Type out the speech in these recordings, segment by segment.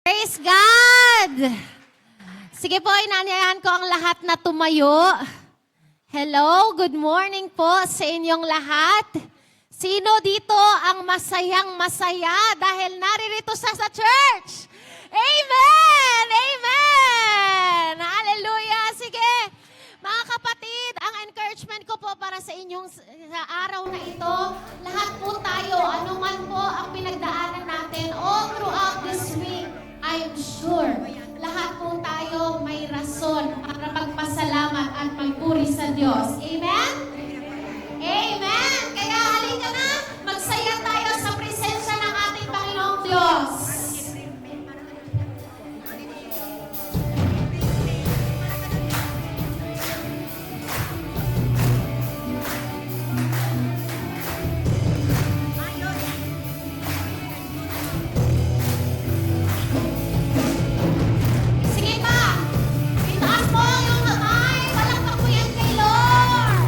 Praise God! Sige po, inanyayahan ko ang lahat na tumayo. Hello, good morning po sa inyong lahat. Sino dito ang masayang masaya dahil naririto sa church? Amen! Amen! Hallelujah! Sige, mga kapatid, ang encouragement ko po para sa inyong sa araw na ito, lahat po tayo, anuman po ang pinagdaanan natin all throughout this week, I'm sure, lahat po tayo may rason para magpasalamat at magpuri sa Diyos. Amen? Amen! Kaya halika na, magsaya tayo sa presensya ng ating Panginoong Diyos. Sige pa! Itaas mo yung kamay! Palakpak mo yan kay Lord!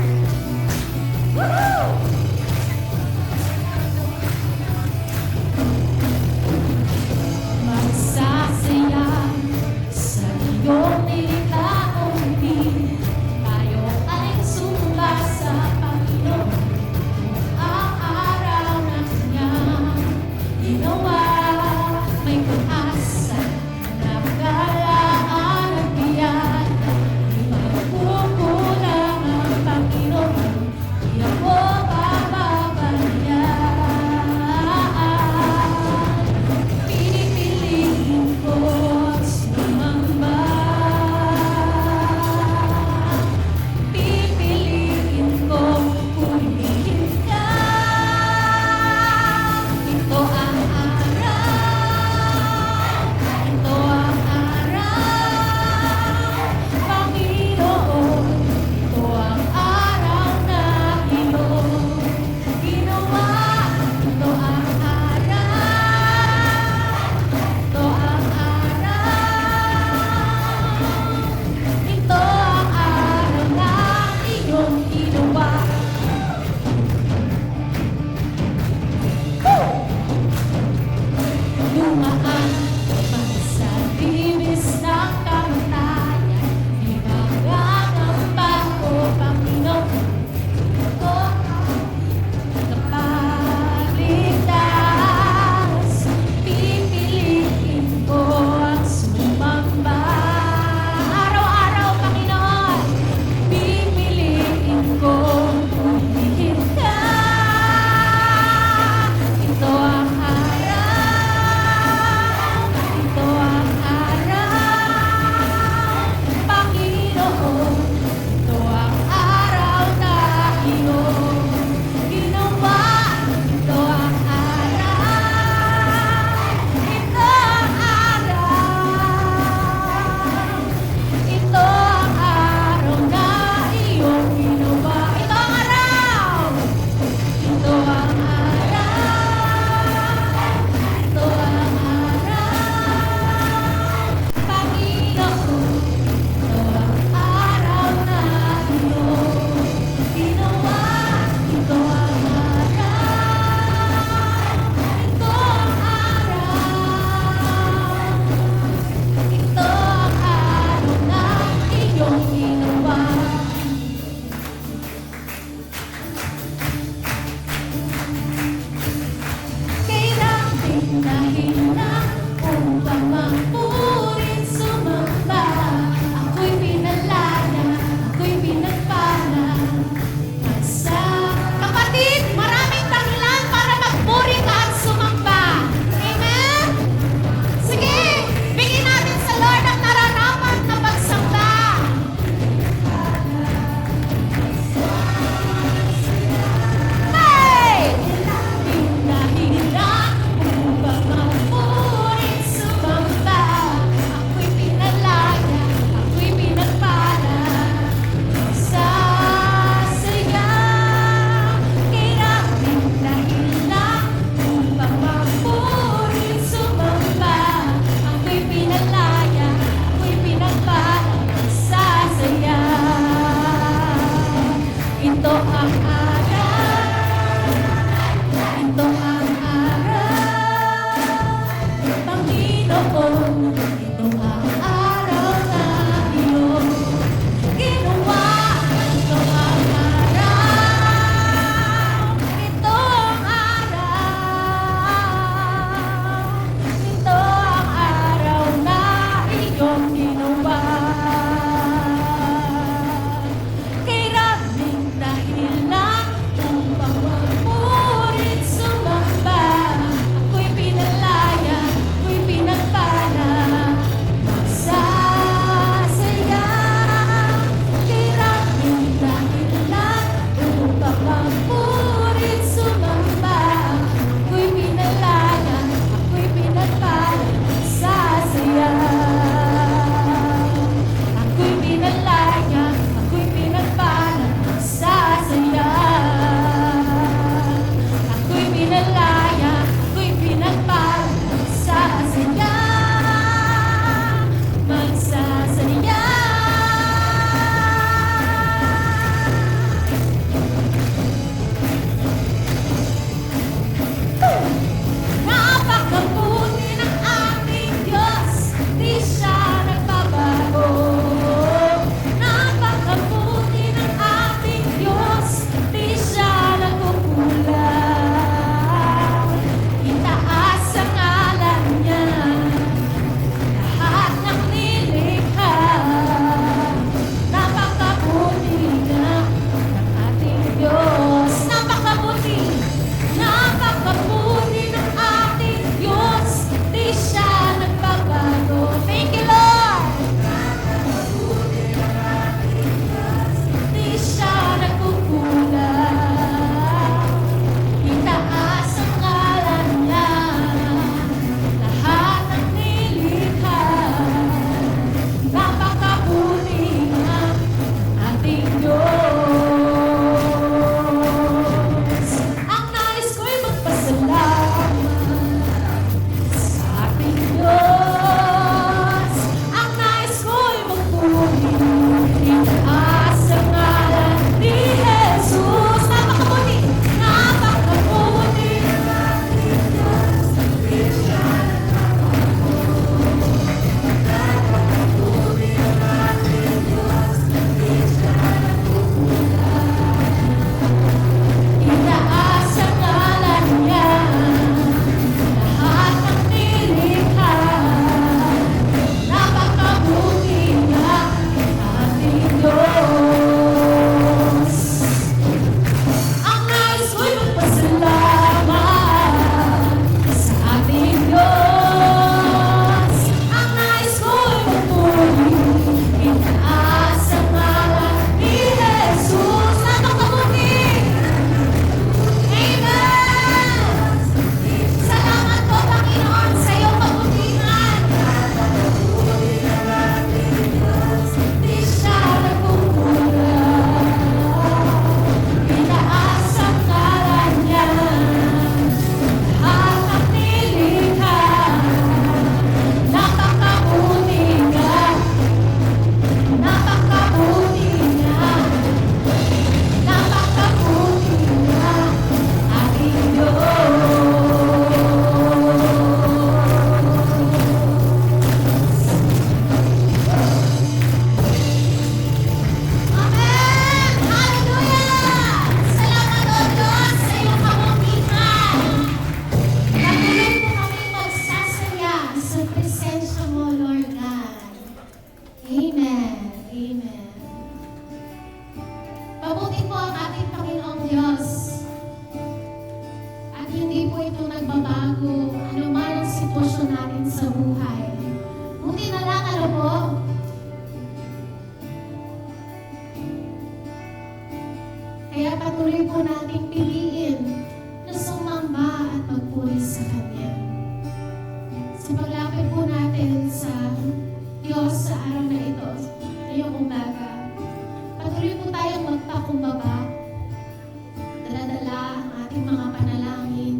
mga panalangin,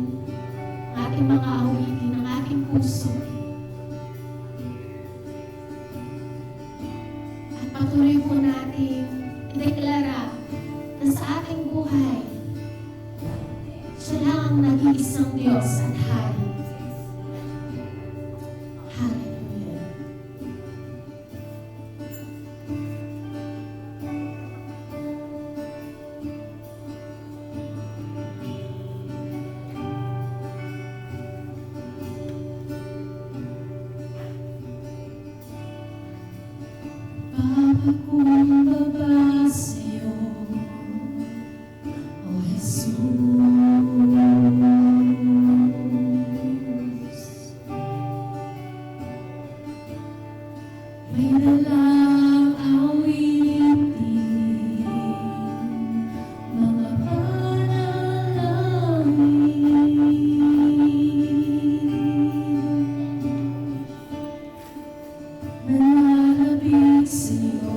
ang ating mga awitin, ang ating puso. At patuloy po natin ideklara na sa ating buhay, siya lang ang nag-iisang Diyos at Hari. Hallelujah. Papakumbaba sa'yo, O Jesus. May dalang awitin, mga panalangin, nanlalapit sa'yo,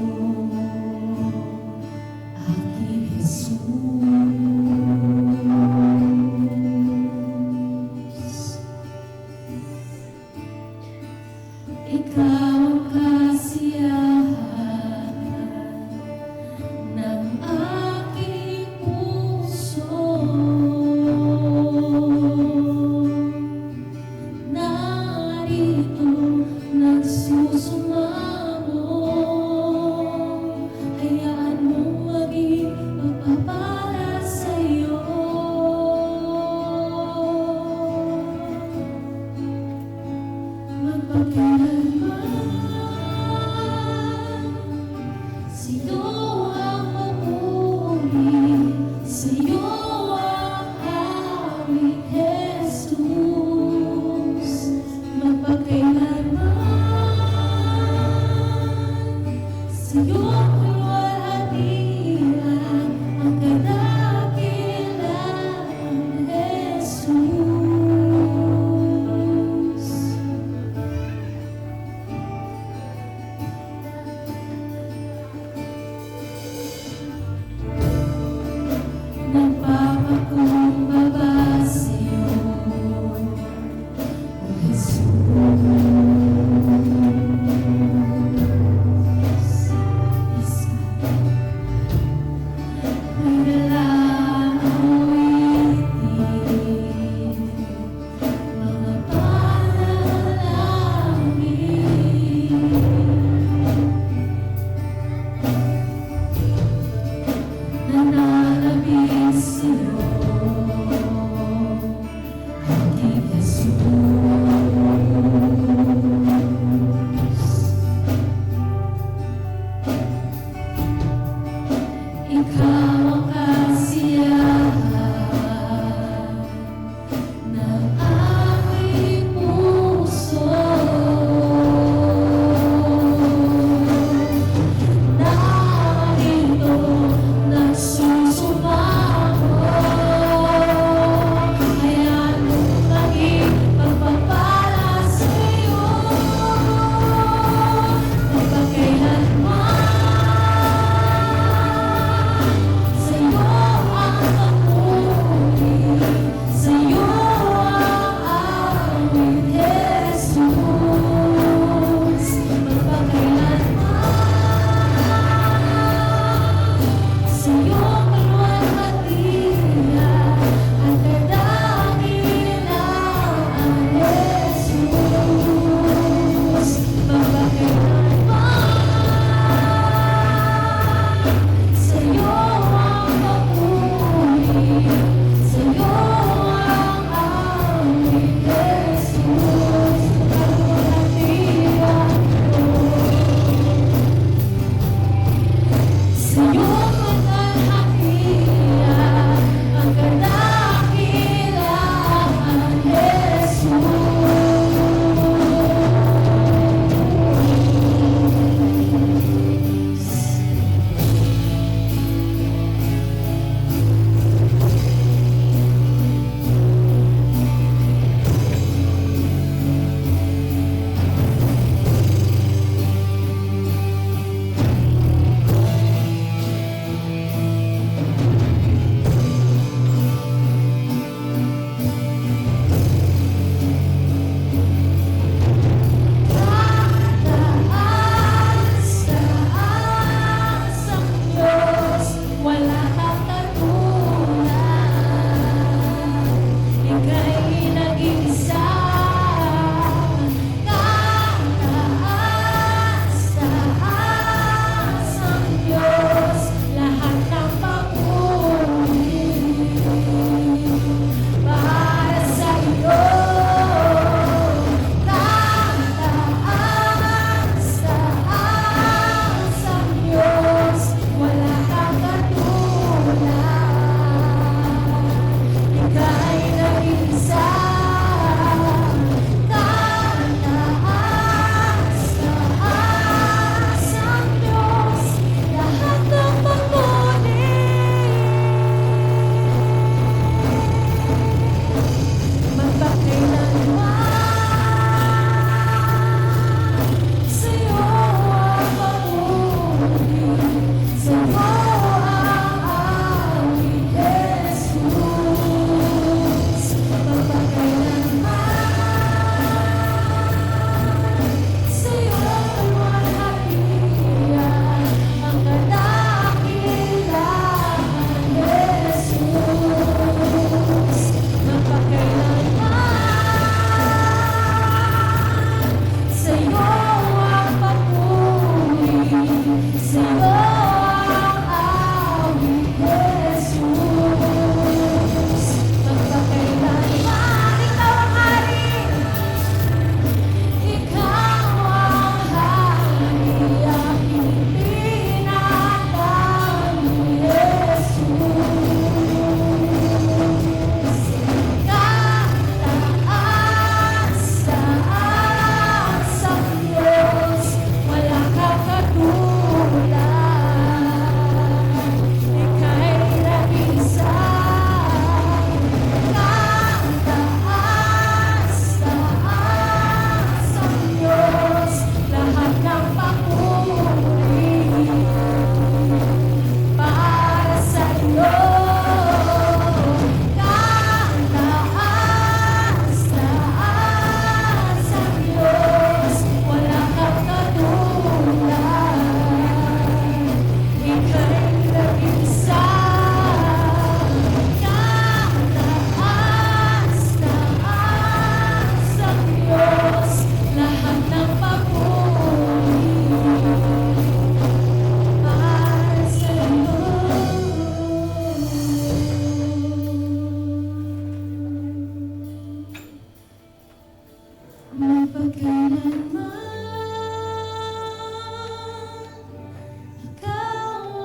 Ikaw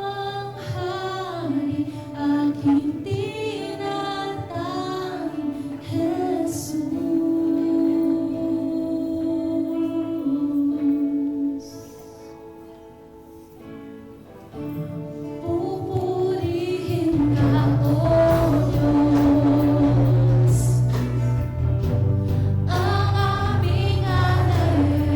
ang hari, aking tinatanging Jesus. Pupurihin ka, O Diyos, ang aming alay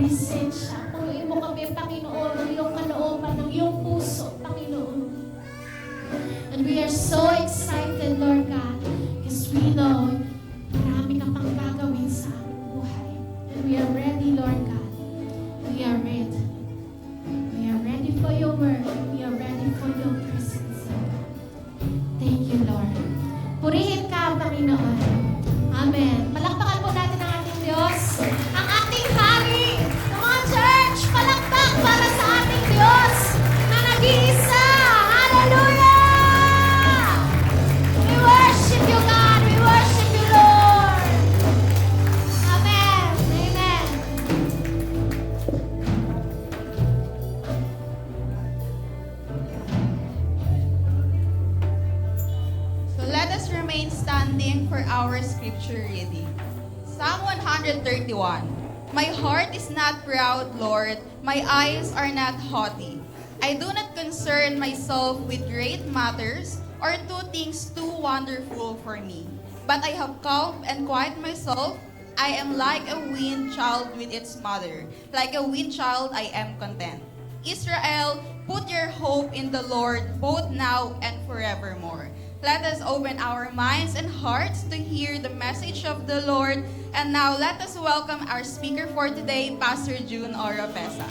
visit siya. Punuin mo kami, Panginoon, ng iyong kalooban, ng iyong puso, Panginoon. And we are so excited, Lord God, because we know marami ka pang gagawin sa aming buhay. And we are ready, Lord God. We are ready. We are ready for your word. We are ready for your presence, Lord God. Thank you, Lord. Purihin ka, Panginoon. Amen. Palakpakan po natin ang ating Diyos. Ang ating Hari. Sa mga church, palakpak para sa ating Diyos na nag-iisa. Hallelujah! We worship you, God. We worship you, Lord. Amen. Amen. So let us remain standing for our scripture reading. Psalm 131. My heart is not proud, Lord. My eyes are not haughty. I do not concern myself with great matters or do things too wonderful for me. But I have calmed and quieted myself. I am like a weaned child with its mother. Like a weaned child, I am content. Israel, put your hope in the Lord both now and forevermore. Let us open our minds and hearts to hear the message of the Lord. And now let us welcome our speaker for today, Pastor June Oropesa.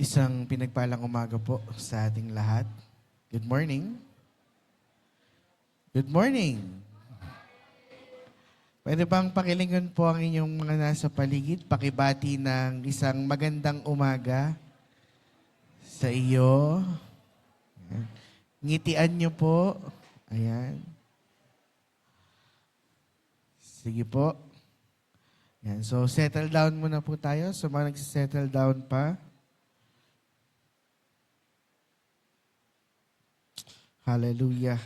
Isang pinagpalang umaga po sa ating lahat. Good morning. Good morning. Pwede bang pakilingon po ang inyong mga nasa paligid? Pakibati ng isang magandang umaga sa iyo. Ayan. Ngitian niyo po. Ayan. Sige po. Ayan. So, settle down muna po tayo. So, mga nagsisettle down pa. Hallelujah.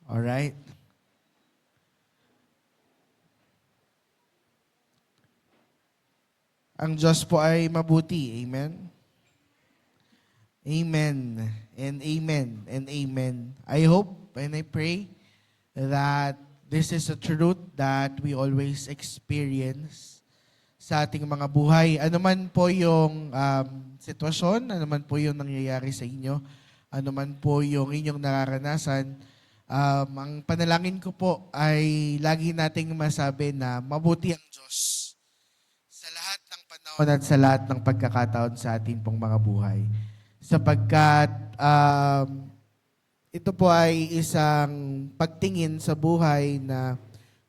All right. Ang Diyos po ay mabuti. Amen. Amen and amen and amen. I hope and I pray that this is a truth that we always experience sa ating mga buhay. Ano man po yung sitwasyon, ano man po yung nangyayari sa inyo, ano man po yung inyong nararanasan, ang panalangin ko po ay lagi nating masabi na mabuti ang Diyos sa lahat ng panahon at sa lahat ng pagkakataon sa ating pong mga buhay. Sapagkat ito po ay isang pagtingin sa buhay na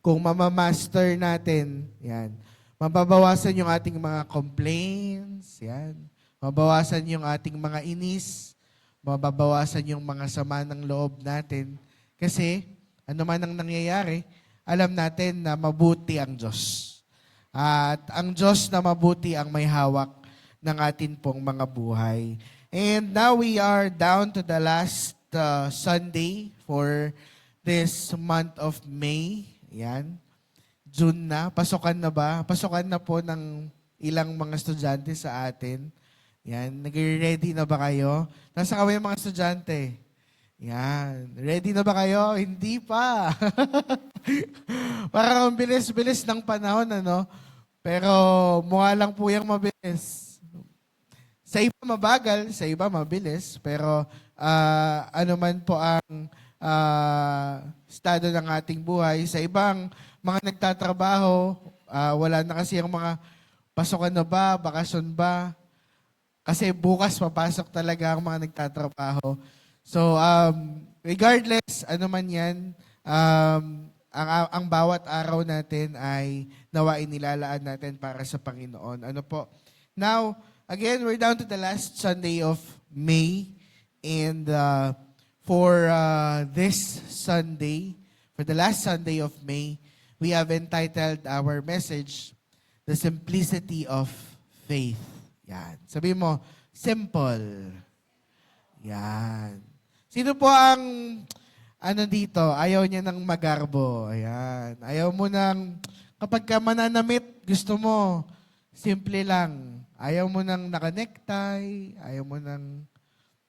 kung mamamaster natin, yan, mababawasan yung ating mga complaints, yan. Mabawasan yung ating mga inis, mababawasan yung mga sama ng loob natin. Kasi, ano man ang nangyayari, alam natin na mabuti ang Diyos. At ang Diyos na mabuti ang may hawak ng atin pong mga buhay. And now we are down to the last Sunday for this month of May. Yan. June na. Pasukan na ba? Pasukan na po ng ilang mga estudyante sa atin. Yan. Nag-ready na ba kayo? Nasa kami yung mga estudyante. Yan. Ready na ba kayo? Hindi pa. Parang bilis-bilis ng panahon, ano? Pero mukha lang po yung mabilis. Sa iba mabagal, sa iba mabilis. Pero ano man po ang estado ng ating buhay. Sa ibang mga nagtatrabaho, wala na kasi yung mga pasukan na ba, bakasyon ba. Kasi bukas papasok talaga ang mga nagtatrabaho. So, regardless, ano man yan, ang bawat araw natin ay nawa inilalaan natin para sa Panginoon. Ano po? Now, again, we're down to the last Sunday of May. And for this Sunday, for the last Sunday of May, we have entitled our message, The Simplicity of Faith. Yan. Sabi mo, simple. Yan. Sino po ang dito, ayaw niya ng magarbo. Ayan. Ayaw mo ng, kapag ka mananamit, gusto mo, simple lang. Ayaw mo ng naka-necktie, ayaw mo ng,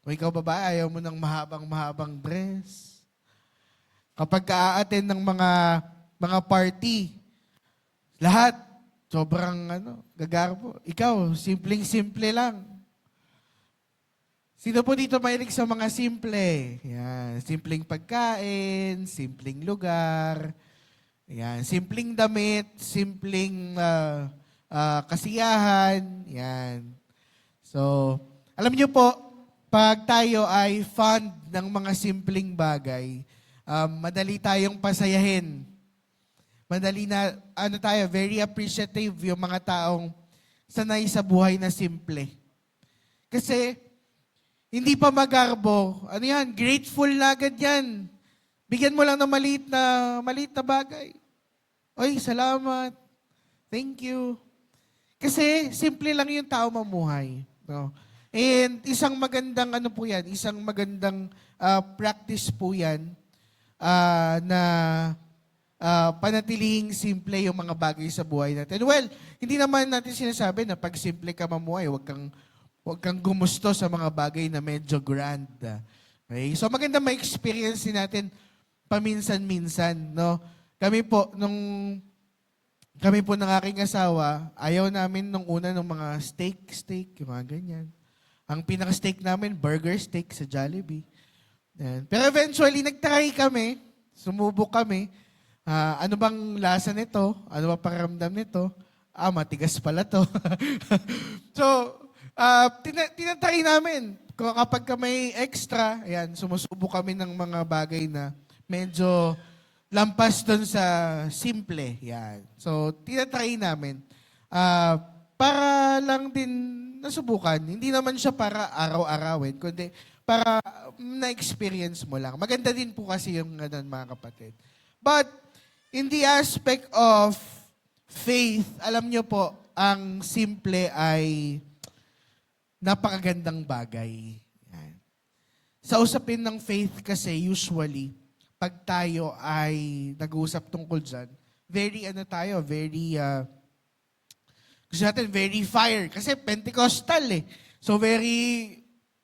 kung ikaw babae, ayaw mo ng mahabang dress. Kapag ka-attend ng mga party, lahat, sobrang gagarbo. Ikaw, simpleng-simple lang. Sino po dito mahilig sa mga simple? Yan, simpleng pagkain, simpleng lugar, yan, simpleng damit, simpleng kasiyahan, yan. So, alam niyo po, pag tayo ay fond ng mga simpleng bagay, madali tayong pasayahin. Madali na, tayo, very appreciative yung mga taong sanay sa buhay na simple. Kasi, hindi pa magarbo. Ano yan? Grateful na agad yan. Bigyan mo lang ng maliit na bagay. Oy, salamat. Thank you. Kasi simple lang yung tao mamuhay. No? And isang magandang po yan, isang magandang practice po yan na panatilihing simple yung mga bagay sa buhay natin. Well, hindi naman natin sinasabi na pag simple ka mamuhay, huwag kang gumusto sa mga bagay na medyo grand. Okay? So maganda ma-experience din natin paminsan-minsan, no? Kami po ng aking asawa, ayaw namin nung una ng mga steak, yung mga ganyan. Ang pinaka-steak namin, burger steak sa Jollibee. Yan. Pero eventually, nag-try kami, sumubok kami. Ano bang lasa nito? Ano bang pakiramdam nito? Matigas pala to. So, tinatry namin. Kapag may extra, ayan, sumusubo kami ng mga bagay na medyo lampas doon sa simple. Yan. So, tinatry namin. Para lang din nasubukan. Hindi naman siya para araw-arawin, kundi para na-experience mo lang. Maganda din po kasi yung ganun, mga kapatid. But, in the aspect of faith, alam nyo po, ang simple ay napakagandang bagay. Yan. Sa usapin ng faith kasi, usually, pag tayo ay nag-uusap tungkol dyan, very gusto natin, very fire. Kasi Pentecostal eh. So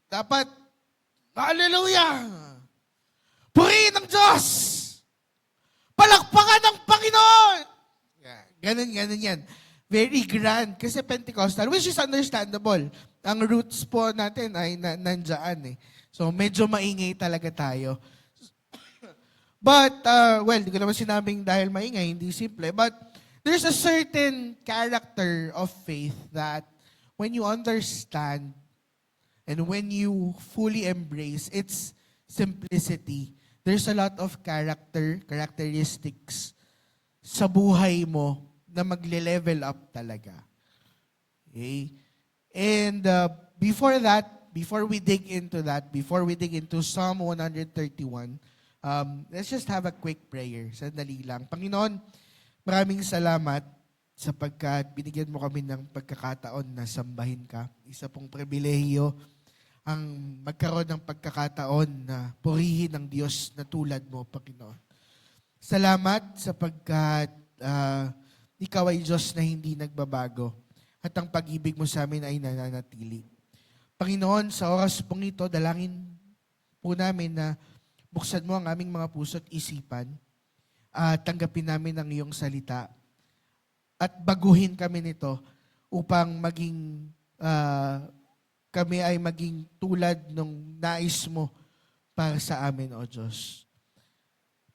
dapat, hallelujah! Purihin ng Diyos! Palakpakan ng Panginoon! Yeah, ganun yan. Very grand. Kasi Pentecostal, which is understandable. Ang roots po natin ay nandyan eh. So medyo maingay talaga tayo. But, di ko naman sinabing dahil maingay, hindi simple. But, there's a certain character of faith that when you understand and when you fully embrace its simplicity, there's a lot of characteristics sa buhay mo na magle-level up talaga. Okay? And before we dig into Psalm 131, let's just have a quick prayer. Sandali lang. Panginoon, maraming salamat sapagkat binigyan mo kami ng pagkakataon na sambahin ka. Isa pong pribilehiyo ang magkaroon ng pagkakataon na purihin ng Diyos na tulad mo, Panginoon. Salamat sapagkat ikaw ay Diyos na hindi nagbabago at ang pag-ibig mo sa amin ay nananatili. Panginoon, sa oras pong ito, dalangin po namin na buksan mo ang aming mga puso at isipan at tanggapin namin ang iyong salita at baguhin kami nito upang kami ay maging tulad ng nais mo para sa amin, O Diyos.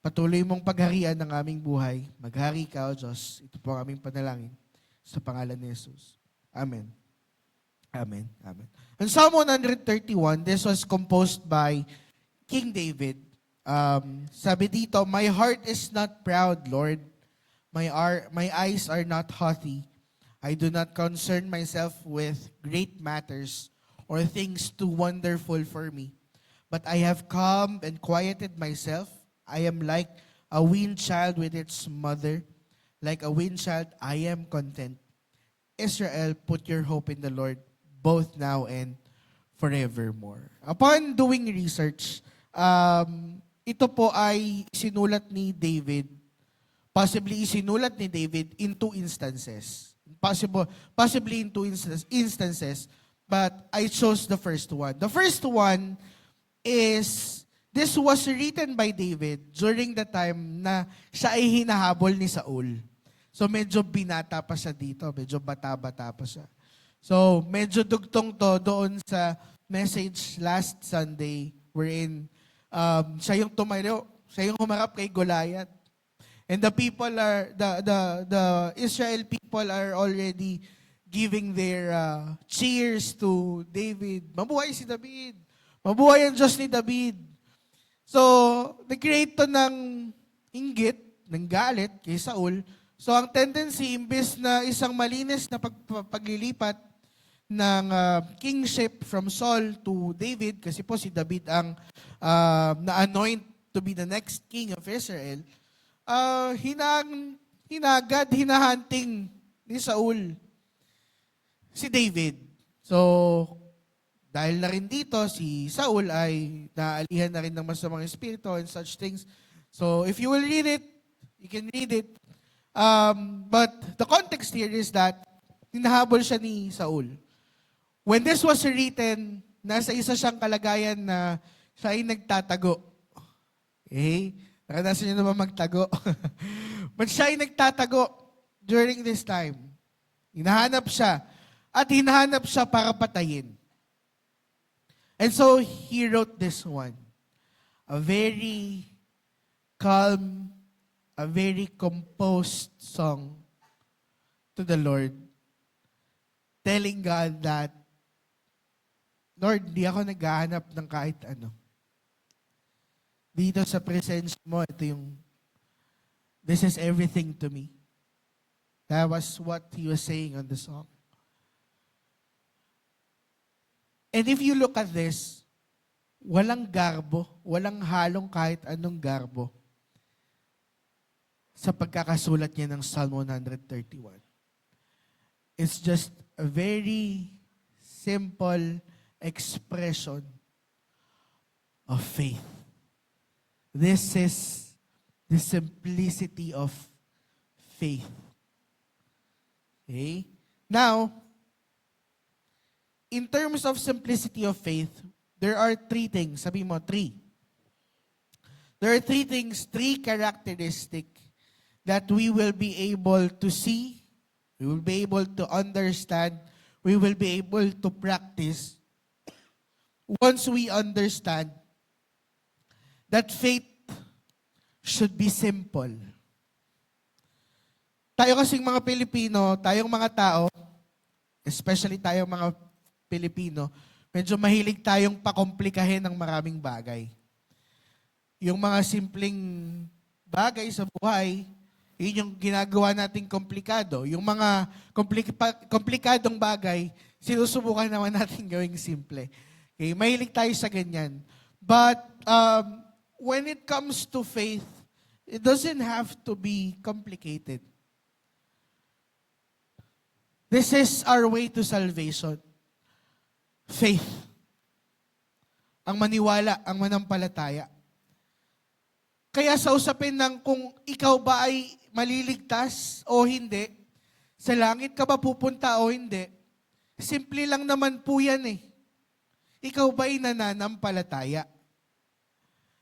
Patuloy mong pagharian ng aming buhay. Maghari ka, O Diyos. Ito po ang aming panalangin sa pangalan ni Jesus. Amen. Amen. Amen. In Psalm 131, this was composed by King David. Sabi dito, my heart is not proud, Lord. My eyes are not haughty. I do not concern myself with great matters or things too wonderful for me. But I have calmed and quieted myself. I am like a weaned child with its mother. Like a weaned child, I am content. Israel, put your hope in the Lord, both now and forevermore. Upon doing research, ito po ay sinulat ni David. Possibly isinulat ni David in two instances. Possibly in two instances, but I chose the first one. The first one is, this was written by David during the time na siya ay hinahabol ni Saul. So medyo binata pa siya dito, medyo bata-bata pa siya. So medyo dugtong to doon sa message last Sunday wherein siya yung tumayo, siya yung humarap kay Goliath. And the people are, the Israel people are already giving their cheers to David. Mabuhay si David. Mabuhay ang Diyos ni David. So, nag-create to ng inggit, ng galit kay Saul. So, ang tendency, imbes na isang malinis na paglilipat ng kingship from Saul to David, kasi po si David ang na-anoint to be the next king of Israel, hinahunting ni Saul si David. So, dahil na rin dito, si Saul ay naalihan na rin ng masamang espiritu and such things. So, if you will read it, you can read it. But the context here is that hinahabol siya ni Saul. When this was written, nasa isa siyang kalagayan na siya ay nagtatago. Okay? Nakanasan niyo naman magtago. But siya ay nagtatago during this time. Hinahanap siya. At hinahanap siya para patayin. And so, he wrote this one. A very calm, a very composed song to the Lord. Telling God that, Lord, di ako naghahanap ng kahit ano. Dito sa presence mo, ito yung, this is everything to me. That was what he was saying on the song. And if you look at this, walang garbo, walang halong kahit anong garbo sa pagkakasulat niya ng Psalm 131. It's just a very simple expression of faith. This is the simplicity of faith. Okay? Now, in terms of simplicity of faith, there are three things. Sabi mo, three. There are three things, three characteristics that we will be able to see, we will be able to understand, we will be able to practice once we understand that faith should be simple. Tayo kasing mga Pilipino, tayong mga tao, especially tayong mga Pilipino, medyo mahilig tayong pakomplikahin ng maraming bagay. Yung mga simpleng bagay sa buhay, yun yung ginagawa nating komplikado. Yung mga komplikadong bagay, sinusubukan naman natin gawing simple. Okay, mahilig tayo sa ganyan. But when it comes to faith, it doesn't have to be complicated. This is our way to salvation. Faith. Ang maniwala, ang manampalataya. Kaya sa usapin ng kung ikaw ba ay maliligtas o hindi, sa langit ka ba pupunta o hindi, simple lang naman po yan eh. Ikaw ba ay nananampalataya?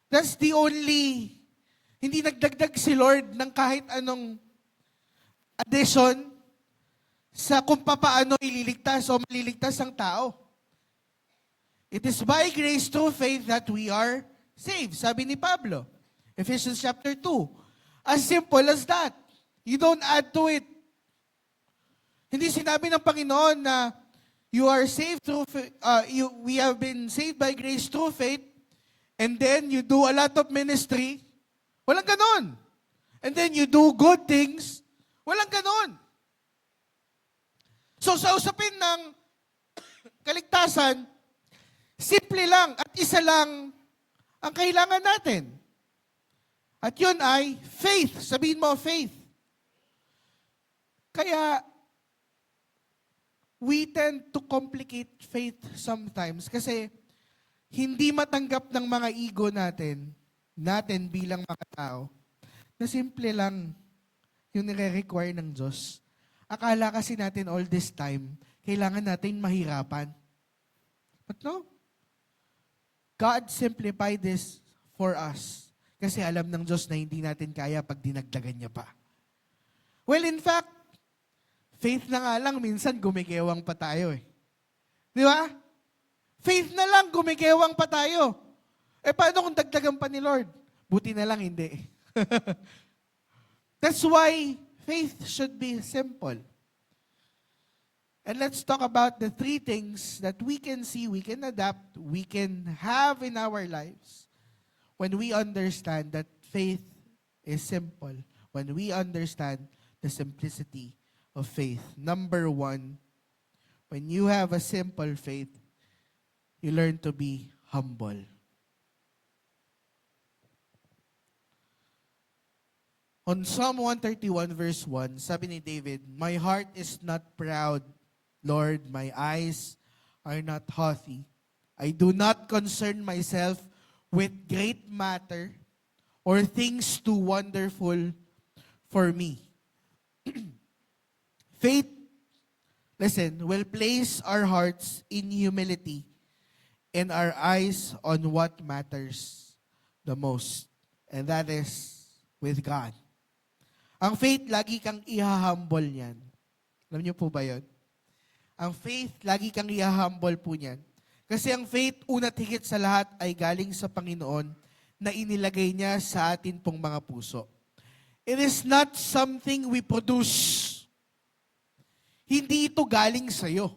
That's the only, hindi nagdagdag si Lord ng kahit anong addition sa kung papaano ililigtas o maliligtas ang tao. It is by grace through faith that we are saved. Sabi ni Pablo, Ephesians chapter 2. As simple as that. You don't add to it. Hindi sinabi ng Panginoon na you are saved through we have been saved by grace through faith, and then you do a lot of ministry. Walang ganon. And then you do good things. Walang ganon. So sa usapin ng kaligtasan, simple lang at isa lang ang kailangan natin. At yun ay faith. Sabihin mo, faith. Kaya, we tend to complicate faith sometimes kasi hindi matanggap ng mga ego natin bilang mga tao, na simple lang yung nire-require ng Diyos. Akala kasi natin all this time, kailangan natin mahirapan. But no. God simplified this for us. Kasi alam ng Diyos na hindi natin kaya pag dinagdagan niya pa. Well, in fact, faith na nga lang, minsan gumigewang pa tayo eh. Di ba? Faith na lang, gumigewang pa tayo. Eh, paano kung dagdagan pa ni Lord? Buti na lang, hindi. That's why faith should be simple. And let's talk about the 3 things that we can see, we can adapt, we can have in our lives when we understand that faith is simple, when we understand the simplicity of faith. Number 1, when you have a simple faith, you learn to be humble. On Psalm 131 verse 1, sabi ni David, "My heart is not proud, Lord, my eyes are not haughty. I do not concern myself with great matter or things too wonderful for me." Faith, listen, will place our hearts in humility and our eyes on what matters the most. And that is with God. Ang faith, lagi kang ihahumble niyan. Alam niyo po ba yun? Ang faith, lagi kang ihahumble po niyan. Kasi ang faith, una't higit sa lahat, ay galing sa Panginoon na inilagay niya sa atin pong mga puso. It is not something we produce. Hindi ito galing sa iyo.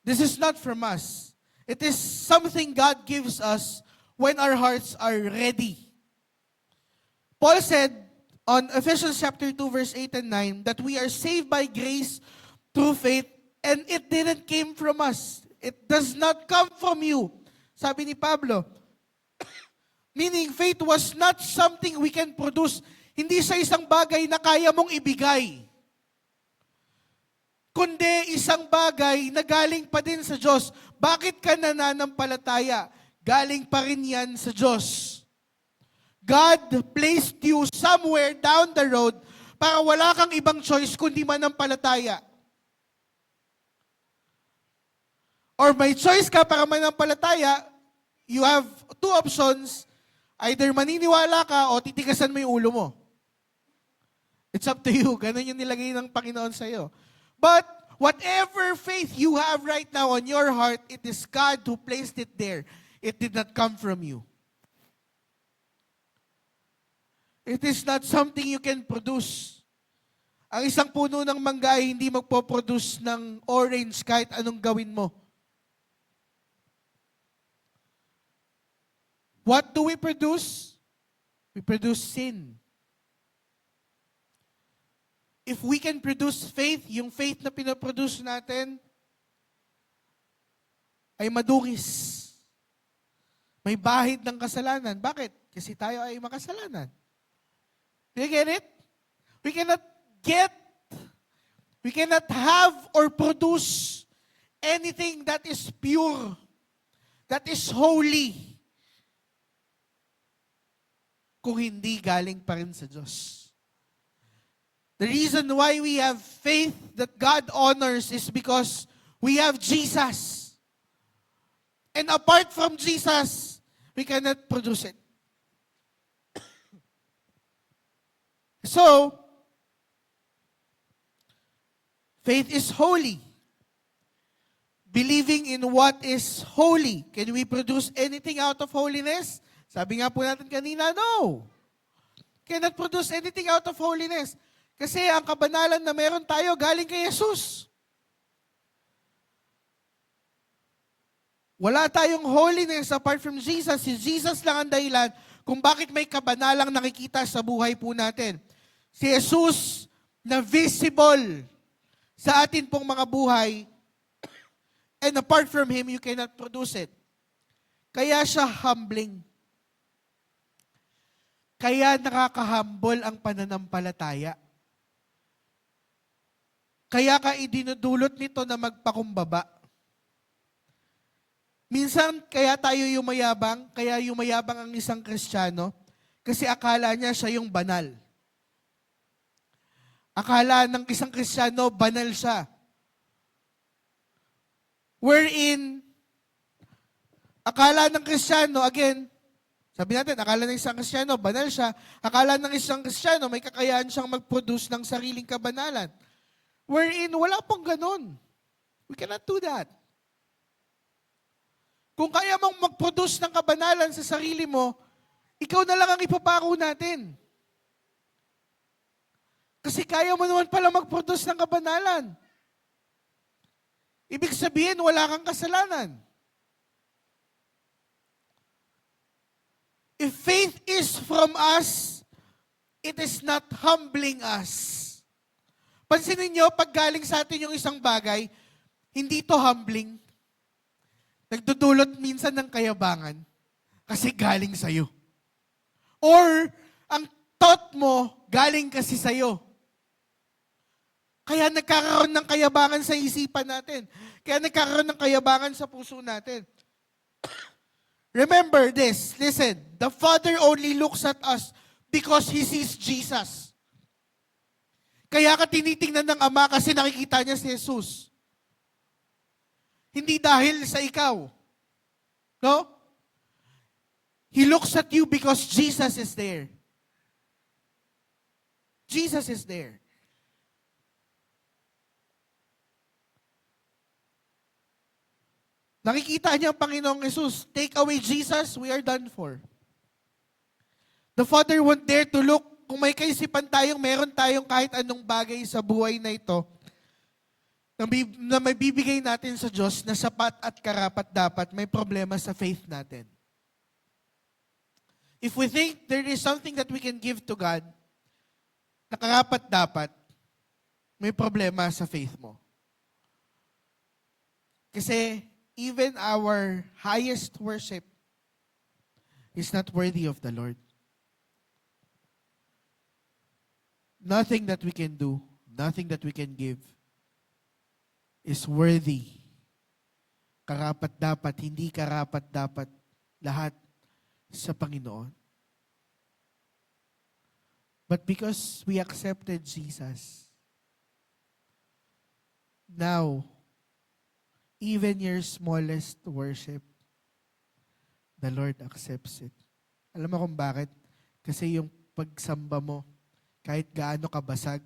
This is not from us. It is something God gives us when our hearts are ready. Paul said on Ephesians chapter 2 verse 8 and 9 that we are saved by grace through faith and it didn't came from us. It does not come from you. Sabi ni Pablo. Meaning faith was not something we can produce. Hindi siya isang bagay na kaya mong ibigay. Kundi isang bagay na galing pa din sa Diyos. Bakit ka nananampalataya? Galing pa rin yan sa Diyos. God placed you somewhere down the road para wala kang ibang choice kundi manampalataya. Or may choice ka para manampalataya, you have 2 options. Either maniniwala ka o titigasan mo yung ulo mo. It's up to you. Ganun yung nilagay ng Panginoon sa iyo. But whatever faith you have right now on your heart, it is God who placed it there. It did not come from you. It is not something you can produce. Ang isang puno ng mangga ay hindi magpo-produce ng orange kahit anong gawin mo. What do we produce? We produce sin. If we can produce faith, yung faith na pinaproduce natin ay madungis. May bahid ng kasalanan. Bakit? Kasi tayo ay makasalanan. Do you get it? We cannot have or produce anything that is pure, that is holy, kung hindi galing pa rin sa Diyos. The reason why we have faith that God honors is because we have Jesus. And apart from Jesus, we cannot produce it. So, faith is holy. Believing in what is holy. Can we produce anything out of holiness? Sabi nga po natin kanina, no. Cannot produce anything out of holiness. Kasi ang kabanalan na meron tayo galing kay Jesus. Wala tayong holiness apart from Jesus. Si Jesus lang ang dahilan kung bakit may kabanalang nakikita sa buhay po natin. Si Jesus na visible sa atin pong mga buhay, and apart from Him, you cannot produce it. Kaya siya humbling. Kaya nakaka-humble ang pananampalataya. Kaya ka idinudulot nito na magpakumbaba. Minsan, kaya tayo yumayabang, kaya yumayabang ang isang Kristiyano, kasi akala niya siya yung banal. Akala ng isang Kristiyano, banal siya. Wherein, akala ng Kristiyano, again, sabi natin, akala ng isang Kristiyano, banal siya. Akala ng isang Kristiyano, may kakayahan siyang mag-produce ng sariling kabanalan. Wherein, wala pong ganun. We cannot do that. Kung kaya mong mag-produce ng kabanalan sa sarili mo, ikaw na lang ang ipapako natin. Kasi kaya mo naman pala mag-produce ng kabanalan. Ibig sabihin, wala kang kasalanan. If faith is from us, it is not humbling us. Pansinin nyo, pag galing sa atin yung isang bagay, hindi to humbling. Nagdudulot minsan ng kayabangan kasi galing sa'yo. Or, ang thought mo, galing kasi sa'yo. Kaya nagkakaroon ng kayabangan sa isipan natin. Kaya nagkakaroon ng kayabangan sa puso natin. Remember this, listen, the Father only looks at us because He sees Jesus. Kaya ka tinitingnan ng Ama kasi nakikita niya si Jesus. Hindi dahil sa ikaw. No? He looks at you because Jesus is there. Jesus is there. Nakikita niya ang Panginoong Jesus. Take away Jesus, we are done for. The Father won't dare to look. Kung may kaisipan tayong, meron tayong kahit anong bagay sa buhay na ito, na may bibigay natin sa Diyos na sapat at karapat dapat, may problema sa faith natin. If we think there is something that we can give to God na karapat dapat, may problema sa faith mo. Kasi even our highest worship is not worthy of the Lord. Nothing that we can do, nothing that we can give is worthy. Karapat dapat, hindi karapat dapat lahat sa Panginoon. But because we accepted Jesus, now, even your smallest worship, the Lord accepts it. Alam mo kung bakit? Kasi yung pagsamba mo, kahit gaano kabasag,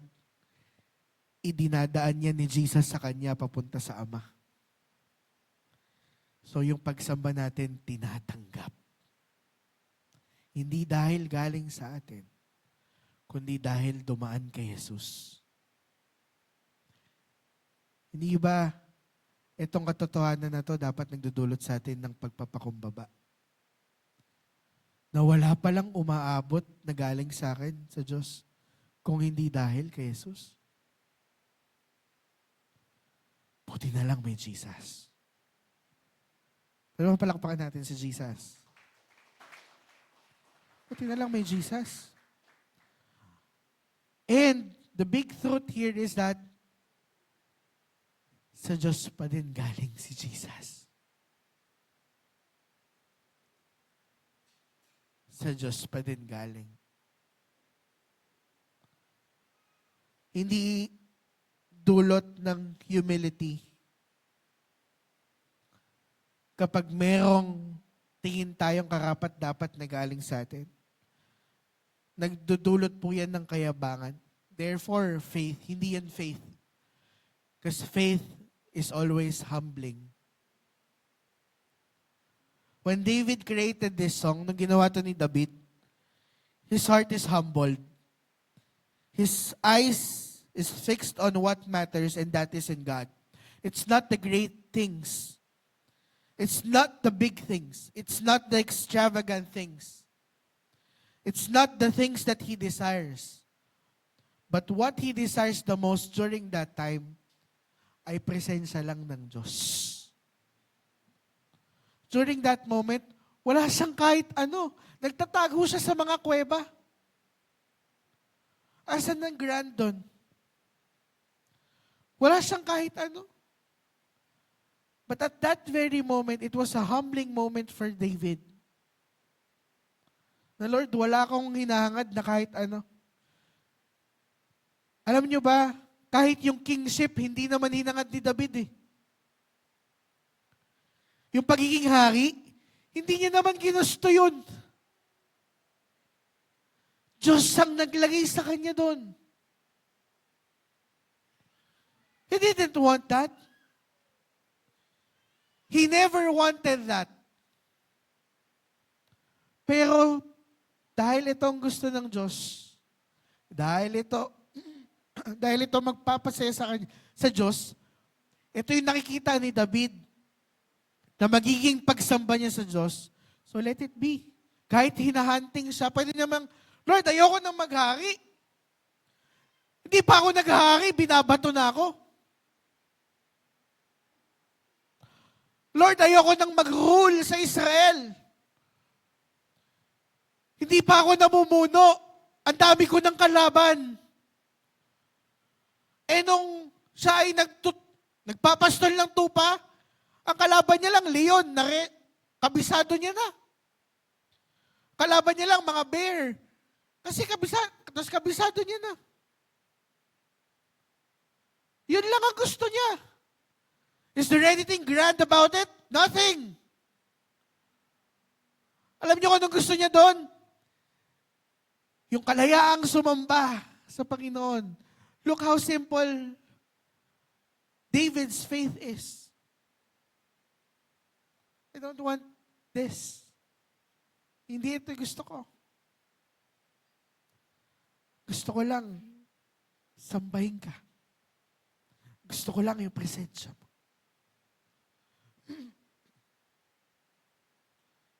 idinadaan niya ni Jesus sa kanya papunta sa Ama. So yung pagsamba natin, tinatanggap. Hindi dahil galing sa atin, kundi dahil dumaan kay Jesus. Hindi ba itong katotohanan na to dapat nagdudulot sa atin ng pagpapakumbaba? Na wala palang umaabot na galing sa akin sa Diyos kung hindi dahil kay Jesus. Buti na lang may Jesus. Pero palakpakan natin si Jesus. Buti na lang may Jesus. And the big truth here is that sa Diyos pa din galing si Jesus. Sa Diyos pa din galing. Hindi dulot ng humility kapag merong tingin tayong karapat-dapat na galing sa atin. Nagdudulot po yan ng kayabangan. Therefore, faith, hindi yan faith. Because faith is always humbling. When David created this song, nung ginawa to ni David, his heart is humbled. His eyes is fixed on what matters, and that is in God. It's not the great things It's not the big things. It's not the extravagant things. It's not the things that He desires. But what He desires the most during that time ay presensya lang ng Diyos. During that moment, wala siyang kahit ano. Nagtatago siya sa mga kuweba. Asan ang grand doon? Wala siyang kahit ano. But at that very moment, it was a humbling moment for David. Na Lord, wala akong hinahangad na kahit ano. Alam niyo ba, kahit yung kingship, hindi naman hinangad ni David eh. Yung pagiging hari, hindi niya naman ginusto yun. Diyos ang naglagay sa kanya doon. He didn't want that. He never wanted that. Pero, dahil ito ang gusto ng Diyos, dahil ito magpapasaya sa kanya, sa Diyos, ito yung nakikita ni David na magiging pagsamba niya sa Diyos. So let it be. Kahit hinahunting siya, pwede namang, Lord, ayoko nang maghari. Hindi pa ako naghari, binabato na ako. Lord, ayoko nang mag-rule sa Israel. Hindi pa ako namumuno. Ang dami ko ng kalaban. Eh nung siya ay nagpapastol ng tupa, ang kalaban niya lang, leon, kabisado niya na. Kalaban niya lang, mga bear. Kasi kabisado niya na. Yun lang ang gusto niya. Is there anything grand about it? Nothing. Alam niyo kung anong gusto niya doon? Yung kalayaang sumamba sa Panginoon. Look how simple David's faith is. I don't want this. Hindi ito gusto ko. Gusto ko lang sambahin ka. Gusto ko lang yung presensya mo.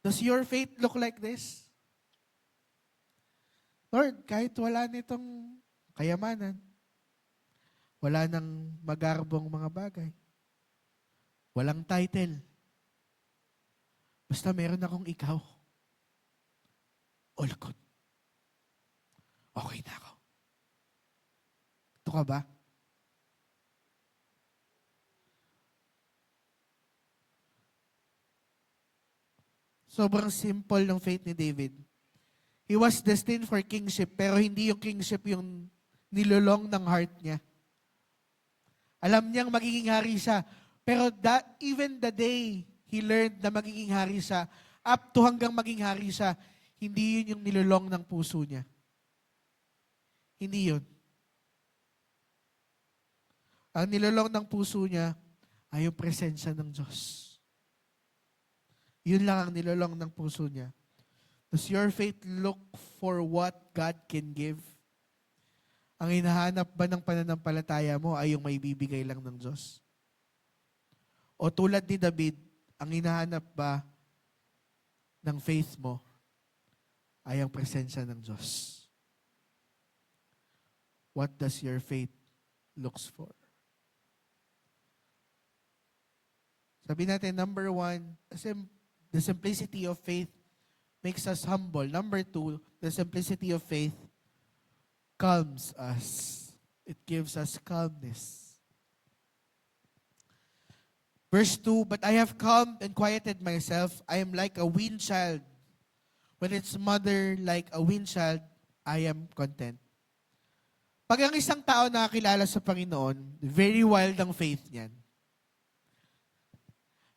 Does your faith look like this? Lord, kahit wala nitong kayamanan, wala nang magarbong mga bagay, walang title, basta meron akong ikaw, all good. Okay na ako. Ito ka ba? Sobrang simple ng faith ni David. He was destined for kingship, pero hindi yung kingship yung nilolong ng heart niya. Alam niyang magiging hari siya, pero even the day he learned na magiging hari siya, up to hanggang maging hari siya, hindi yun yung nilolong ng puso niya. Hindi yun. Ang nilolong ng puso niya ay yung presensya ng Diyos. Yun lang ang nilolong ng puso niya. Does your faith look for what God can give? Ang hinahanap ba ng pananampalataya mo ay yung may bibigay lang ng Diyos? O tulad ni David, ang hinahanap ba ng faith mo ay ang presensya ng Diyos? What does your faith looks for? Sabi natin, number 1, the simplicity of faith makes us humble. Number 2, the simplicity of faith calms us. It gives us calmness. Verse 2, but I have calmed and quieted myself. I am like a weaned child. When its mother like a weaned child, I am content. Pag ang isang tao nakakilala sa Panginoon, very wild ang faith niyan.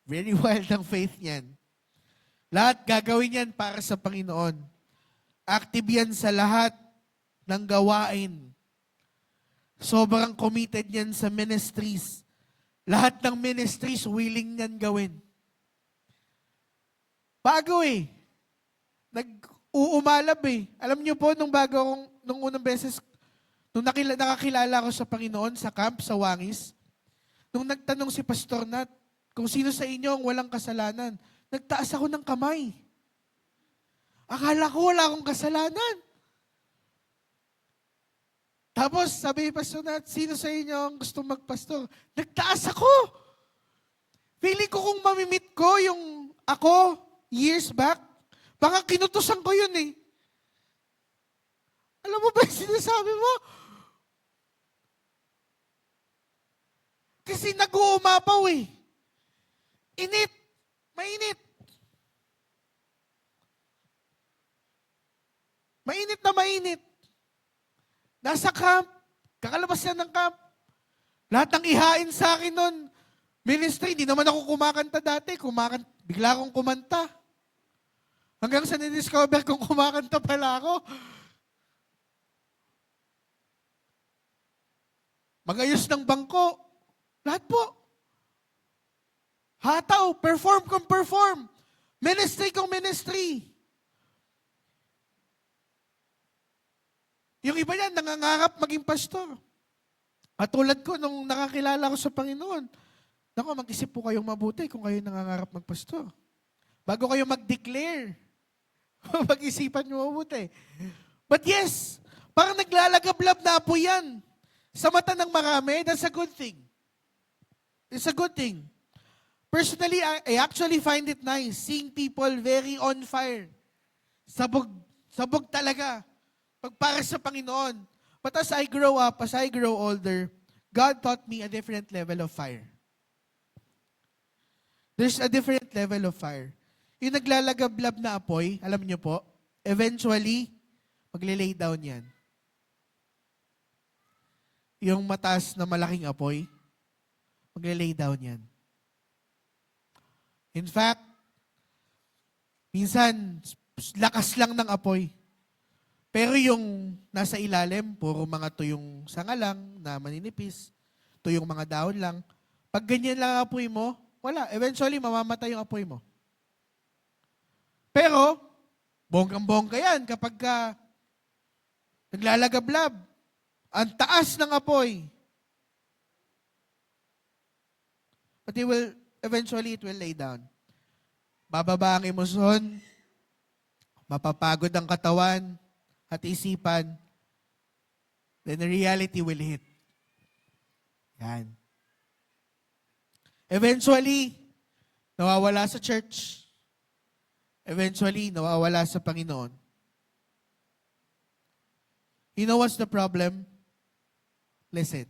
Very wild ang faith niyan. Lahat gagawin yan para sa Panginoon. Active yan sa lahat ng gawain. Sobrang committed yan sa ministries. Lahat ng ministries willing yan gawin. Bago eh. Nag-uumalab eh. Alam niyo po, nung unang beses, nung nakakilala ko sa Panginoon, sa camp, sa Wangis, nung nagtanong si Pastor Nat, kung sino sa inyo ang walang kasalanan. Nagtaas ako ng kamay. Akala ko wala akong kasalanan. Tapos, sabi ni Pastor Nat, sino sa inyo ang gusto magpastor? Nagtaas ako. Feeling ko kung mamimit ko yung ako years back, baka kinutusan ko yun eh. Alam mo ba yung sinasabi mo? Kasi nag-uumapaw eh. Init. Mainit. Mainit na mainit. Nasa camp. Kakalabas yan ng camp. Lahat ng ihain sa akin nun. Ministry, hindi naman ako kumakanta dati. Bigla akong kumanta. Hanggang sa nidiscover kong kumakanta pala ako. Magayos ng bangko. Lahat po. Hataw, perform kung perform. Ministry kung ministry. Yung iba yan, nangangarap maging pastor. At tulad ko, nung nakakilala ko sa Panginoon, naku, mag-isip po kayong mabuti kung kayo nangangarap magpastor. Bago kayo mag-declare, mag-isipan nyo mabuti. But yes, parang naglalagablab na apoy yan. Sa mata ng marami, that's a good thing. It's a good thing. Personally, I actually find it nice seeing people very on fire. Sabog talaga. Pagpara sa Panginoon. But as I grow up, as I grow older, God taught me a different level of fire. There's a different level of fire. Yung naglalagablab na apoy, alam niyo po, eventually, magle-lay down yan. Yung mataas na malaking apoy, magle-lay down yan. In fact, minsan, lakas lang ng apoy. Pero yung nasa ilalim, puro mga tuyong sanga lang na maninipis, tuyong mga dahon lang. Pag ganyan lang ang apoy mo, wala. Eventually, mamamatay yung apoy mo. Pero, bonggang-bongga yan kapag naglalagablab. Ang taas ng apoy. But eventually, it will lay down. Bababa ang emosyon, mapapagod ang katawan, at isipan, then the reality will hit. Yan. Eventually, nawawala sa church. Eventually, nawawala sa Panginoon. You know what's the problem? Listen.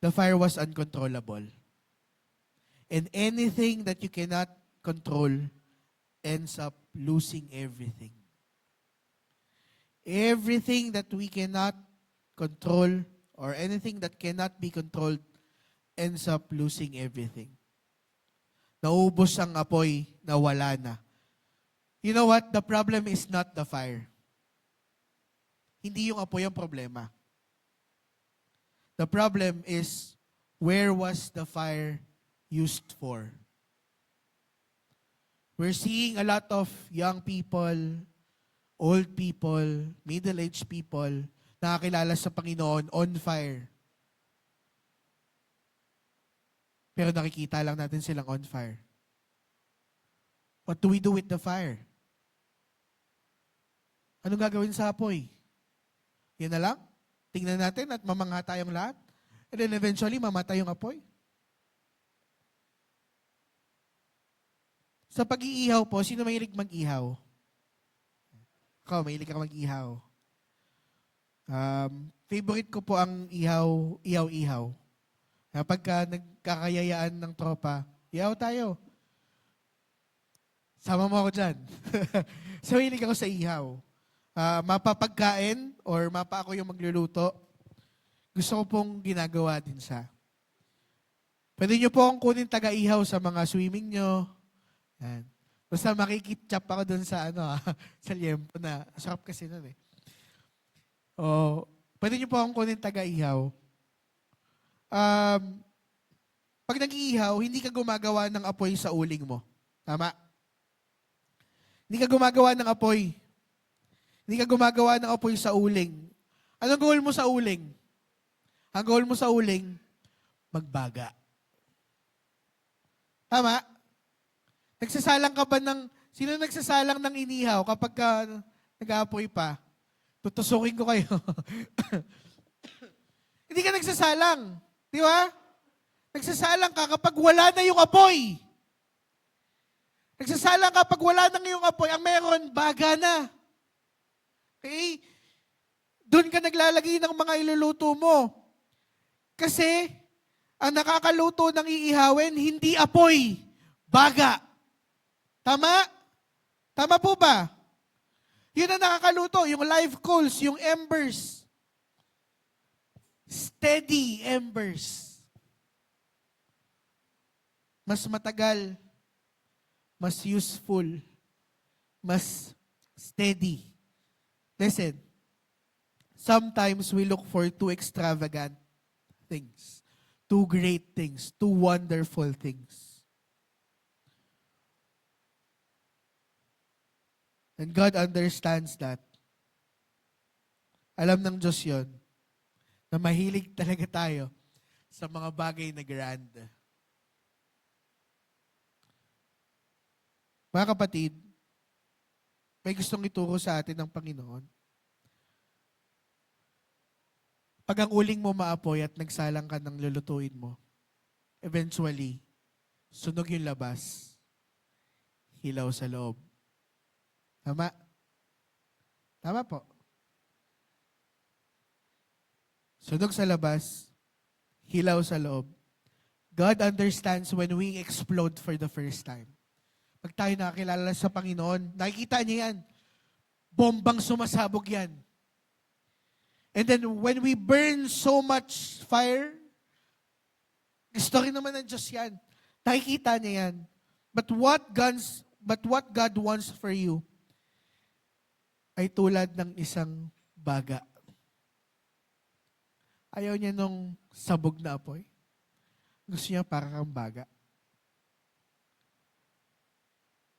The fire was uncontrollable. And anything that you cannot control ends up losing everything. Everything that we cannot control or anything that cannot be controlled ends up losing everything. Naubos ang apoy, nawala na. You know what? The problem is not the fire. Hindi yung apoy ang problema. The problem is, where was the fire used for? We're seeing a lot of young people, old people, middle-aged people, nakakilala sa Panginoon on fire. Pero nakikita lang natin silang on fire. What do we do with the fire? Anong gagawin sa apoy? Yan na lang? Tingnan natin at mamangha tayong lahat? And then eventually, mamatay yung apoy? Sa pag-iihaw po, sino mahilig mag-ihaw? Ako, mahilig ako mag-ihaw. Favorite ko po ang ihaw-ihaw. Pagka nagkakayayaan ng tropa, ihaw tayo. Sama mo ako dyan. So, mahilig ako sa ihaw. Mapapagkain or mapa ako yung magluluto, gusto ko pong ginagawa din siya. Pwede nyo po akong kunin taga-ihaw sa mga swimming nyo. Yan. Basta makikitchap ako dun sa sa liempo na. Sarap kasi nun eh. Pwede nyo po akong kunin taga-ihaw. Pag nag-iihaw, hindi ka gumagawa ng apoy sa uling mo. Tama? Hindi ka gumagawa ng apoy. Hindi ka gumagawa ng apoy sa uling. Anong goal mo sa uling? Ang goal mo sa uling, magbaga. Tama? Nagsasalang ka ba sino nagsasalang ng inihaw kapag nag-aapoy pa? Tutusukin ko kayo. Hindi ka nagsasalang. Di ba? Nagsasalang ka kapag wala na yung apoy. Nagsasalang ka kapag wala na yung apoy. Ang meron, baga na. Okay? Doon ka naglalagay ng mga iluluto mo. Kasi, ang nakakaluto ng iihawin, hindi apoy, baga. Tama? Tama po ba? Yun ang nakakaluto, yung live coals, yung embers. Steady embers. Mas matagal, mas useful, mas steady. Listen, sometimes we look for too extravagant things, too great things, too wonderful things. And God understands that. Alam ng Diyos yun, na mahilig talaga tayo sa mga bagay na grand. Mga kapatid, may gustong ituro sa atin ng Panginoon. Pag ang uling mo maapoy at nagsalang ka ng lulutuin mo, eventually, sunog yung labas, hilaw sa loob. Tama? Tama po. Sunog sa labas, hilaw sa loob. God understands when we explode for the first time. Pag tayo nakakilala sa Panginoon, nakikita niya yan. Bombang sumasabog yan. And then when we burn so much fire, gusto rin naman ng Diyos yan. Nakikita niya yan. But what God wants for you ay tulad ng isang baga. Ayaw niya nung sabog na apoy. Gusto niya para kang baga.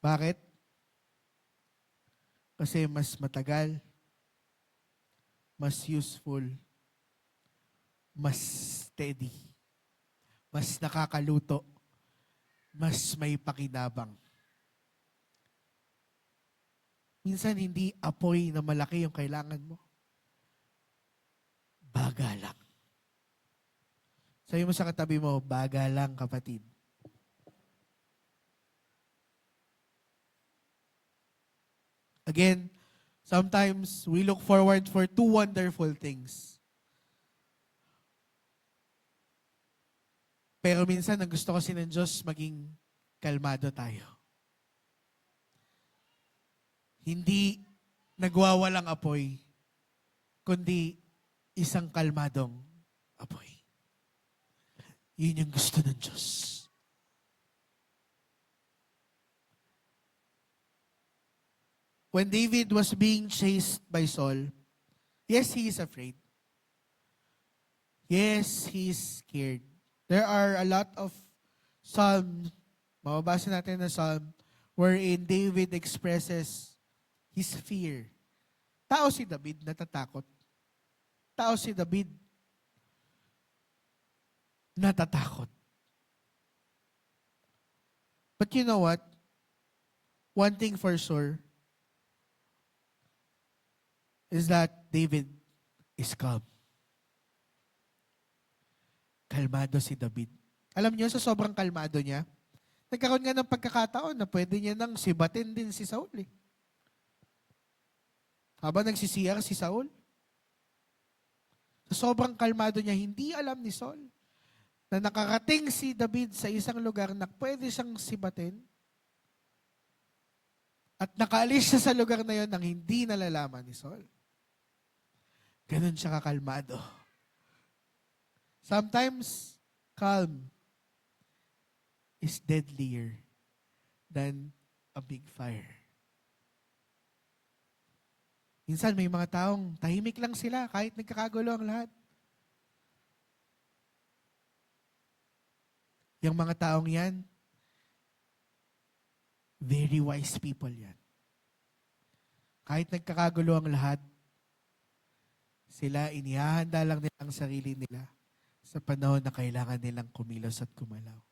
Bakit? Kasi mas matagal, mas useful, mas steady, mas nakakaluto, mas may pakinabang. Minsan hindi apoy na malaki yung kailangan mo. Baga lang. Sabi mo sa katabi mo, baga lang kapatid. Again, sometimes we look forward for two wonderful things. Pero minsan, ang gusto kasi ng Diyos, maging kalmado tayo. Hindi nagwawalang apoy, kundi isang kalmadong apoy. Yun yung gusto ng Diyos. When David was being chased by Saul, yes, he is afraid. Yes, he is scared. There are a lot of psalms, mababasa natin na psalm, wherein David expresses his fear. Tao si David, natatakot. Tao si David, natatakot. But you know what? One thing for sure is that David is calm. Kalmado si David. Alam niyo, sa sobrang kalmado niya, nagkaroon nga ng pagkakataon na pwede niya nang sibatin din si Saul. Habang nagsisiyar si Saul, sa sobrang kalmado niya, hindi alam ni Saul na nakarating si David sa isang lugar na pwede siyang sibatin at nakaalis siya sa lugar na yon nang hindi nalalaman ni Saul. Ganun siya kakalmado. Sometimes, calm is deadlier than a big fire. Minsan may mga taong tahimik lang sila kahit nagkakagulo ang lahat. Yung mga taong yan, very wise people yan. Kahit nagkakagulo ang lahat, sila inihahanda lang nila ang sarili nila sa panahon na kailangan nilang kumilos at kumalaw.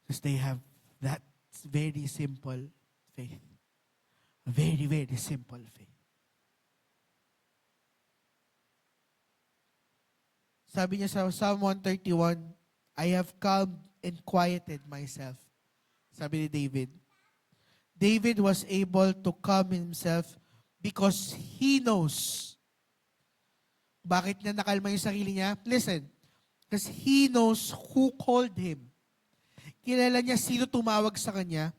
Because they have that very simple faith. Very, very simple faith. Sabi niya sa Psalm 131, I have calmed and quieted myself. Sabi ni David. David was able to calm himself because he knows. Bakit niya nakalma yung sarili niya? Listen, because he knows who called him. Kilala niya sino tumawag sa kanya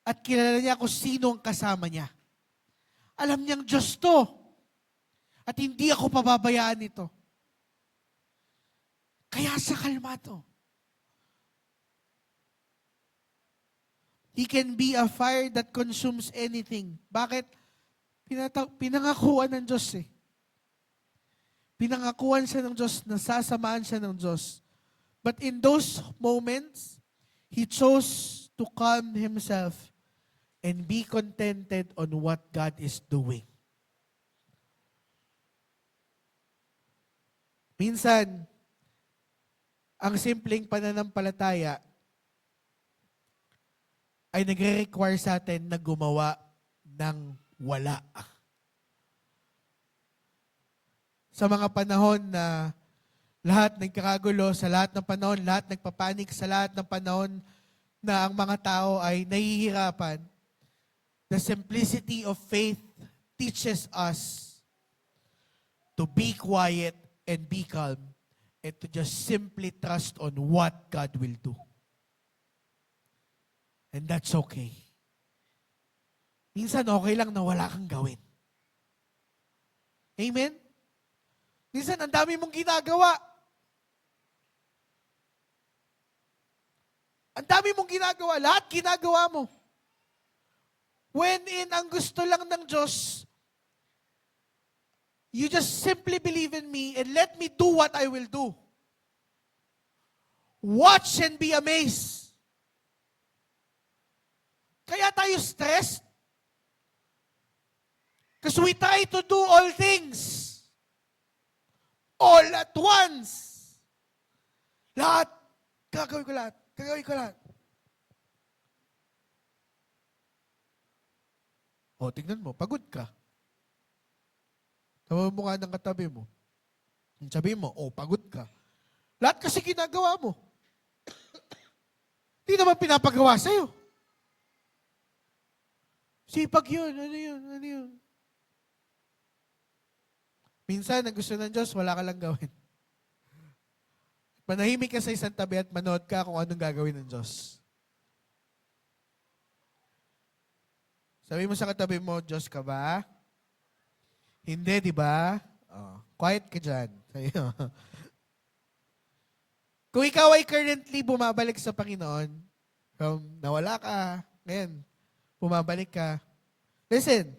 at kilala niya kung sino ang kasama niya. Alam niyang Diyos to. At hindi ako pababayaan nito. Kaya sa kalmado. He can be a fire that consumes anything. Bakit? Pinangakuan ng Diyos eh. Pinangakuan siya ng Diyos, nasasamaan siya ng Diyos. But in those moments, he chose to calm himself and be contented on what God is doing. Minsan, ang simpleng pananampalataya ay nagre-require sa atin na gumawa ng wala. Sa mga panahon na lahat nagkakagulo, sa lahat ng panahon, lahat nagpapanik, sa lahat ng panahon na ang mga tao ay nahihirapan, the simplicity of faith teaches us to be quiet and be calm and to just simply trust on what God will do. And that's okay. Minsan okay lang na wala kang gawin. Amen? Minsan ang dami mong ginagawa. Ang dami mong ginagawa. Lahat ginagawa mo. When in ang gusto lang ng Diyos, you just simply believe in me and let me do what I will do. Watch and be amazed. Kaya tayo stressed. Because we try to do all things. All at once. Lahat. Gagawin ko lahat. Gagawin ko lahat. O, tignan mo. Pagod ka. Tawa mo nga ng katabi mo. Sabi mo, pagod ka. Lahat kasi ginagawa mo. Hindi naman pinapagawa sa'yo. Sipag yun. Ano yun? Ano yun? Minsan, ang gusto ng Diyos, wala ka lang gawin. Manahimik ka sa isang tabi at manood ka kung anong gagawin ng Diyos. Sabi mo sa katabi mo, Diyos ka ba? Hindi, di ba? Quiet ka dyan. Kung ikaw ay currently bumabalik sa Panginoon, nawala ka, ngayon, bumabalik ka. Listen,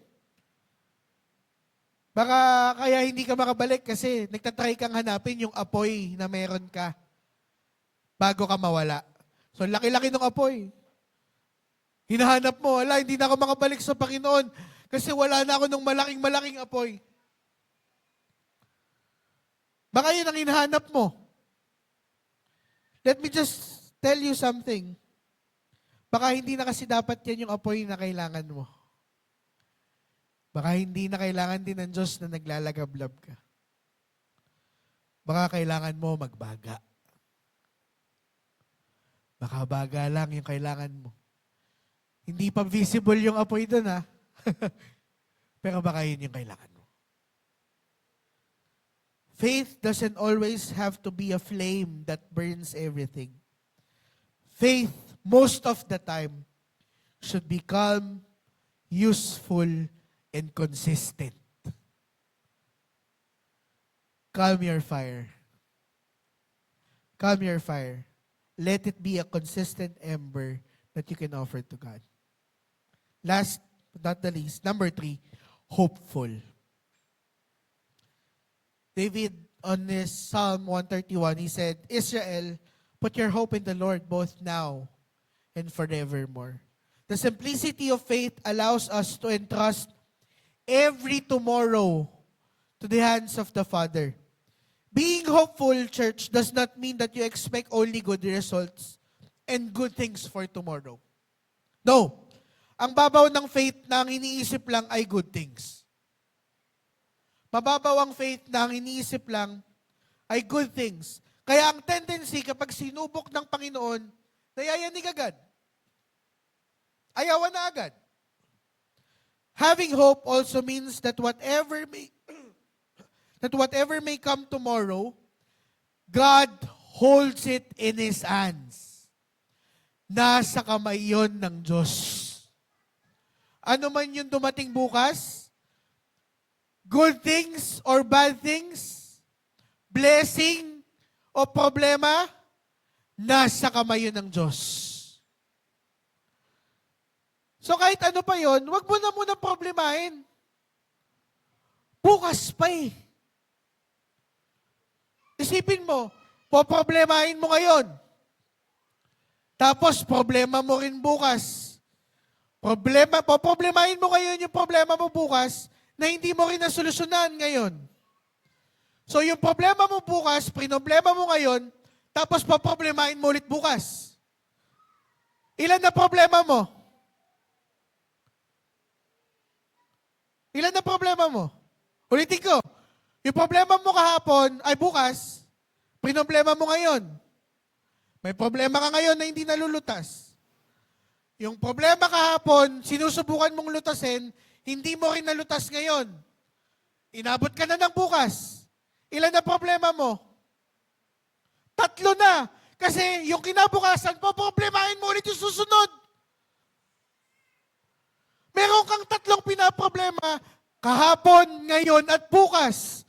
baka kaya hindi ka makabalik kasi nagtatry kang hanapin yung apoy na meron ka bago ka mawala. So, laki-laki ng apoy. Hinahanap mo, hindi na ako makabalik sa Panginoon kasi wala na ako ng malaking-malaking apoy. Baka yun ang hinahanap mo. Let me just tell you something. Baka hindi na kasi dapat yan yung apoy na kailangan mo. Baka hindi na kailangan din ng Diyos na naglalagablab ka. Baka kailangan mo magbaga. Baka baga lang yung kailangan mo. Hindi pa visible yung apoy doon, ha? Pero baka yun yung kailangan mo. Faith doesn't always have to be a flame that burns everything. Faith, most of the time, should be calm, useful, and consistent. Calm your fire. Calm your fire. Let it be a consistent ember that you can offer to God. Last but not the least, number 3, hopeful. David, on his Psalm 131, he said, Israel, put your hope in the Lord both now and forevermore. The simplicity of faith allows us to entrust every tomorrow to the hands of the Father. Being hopeful, church, does not mean that you expect only good results and good things for tomorrow. No. Ang babaw ng faith na ang iniisip lang ay good things. Mababaw ang faith na ang iniisip lang ay good things. Kaya ang tendency kapag sinubok ng Panginoon, nayayanig agad. Ayawan na agad. Having hope also means that whatever may come tomorrow, God holds it in His hands. Nasa kamay yun ng Diyos. Ano man yung dumating bukas, good things or bad things, blessing o problema, nasa kamay yun ng Diyos. So kahit ano pa yon, wag mo na muna problemahin. Bukas pa eh. Isipin mo, poproblemahin mo ngayon. Tapos problema mo rin bukas. Poproblemahin mo ngayon yung problema mo bukas na hindi mo rin nasolusyonan ngayon. So yung problema mo bukas, pinoblema mo ngayon, tapos poproblemahin mo ulit bukas. Ilan na problema mo? Ilan na problema mo? Ulitin ko. Yung problema mo kahapon ay bukas, pinoblema mo ngayon. May problema ka ngayon na hindi nalulutas. Yung problema kahapon, sinusubukan mong lutasin, hindi mo rin nalutas ngayon. Inabot ka na ng bukas. Ilan na problema mo? 3 na. Kasi yung kinabukasan, poproblemahin mo ulit yung susunod. Meron kang 3 pinaproblema, kahapon, ngayon, at bukas.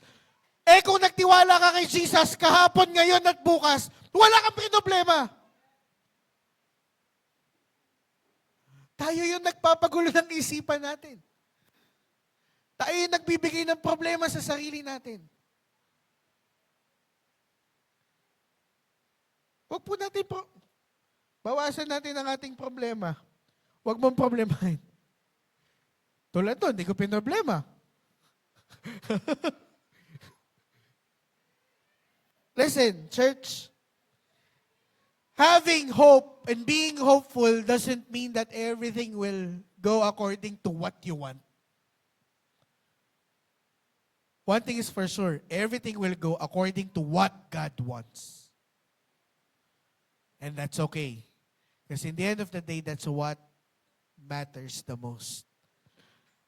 Eh kung nagtiwala ka kay Jesus, kahapon, ngayon, at bukas, wala kang problema. Tayo yung nagpapagulo ng isipan natin. Tayo yung nagbibigay ng problema sa sarili natin. Huwag po natin bawasan natin ang ating problema. Huwag mong problemahin. Tulad doon, hindi ko pinoblema. Listen, church. Having hope and being hopeful doesn't mean that everything will go according to what you want. One thing is for sure, everything will go according to what God wants. And that's okay. Because in the end of the day, that's what matters the most.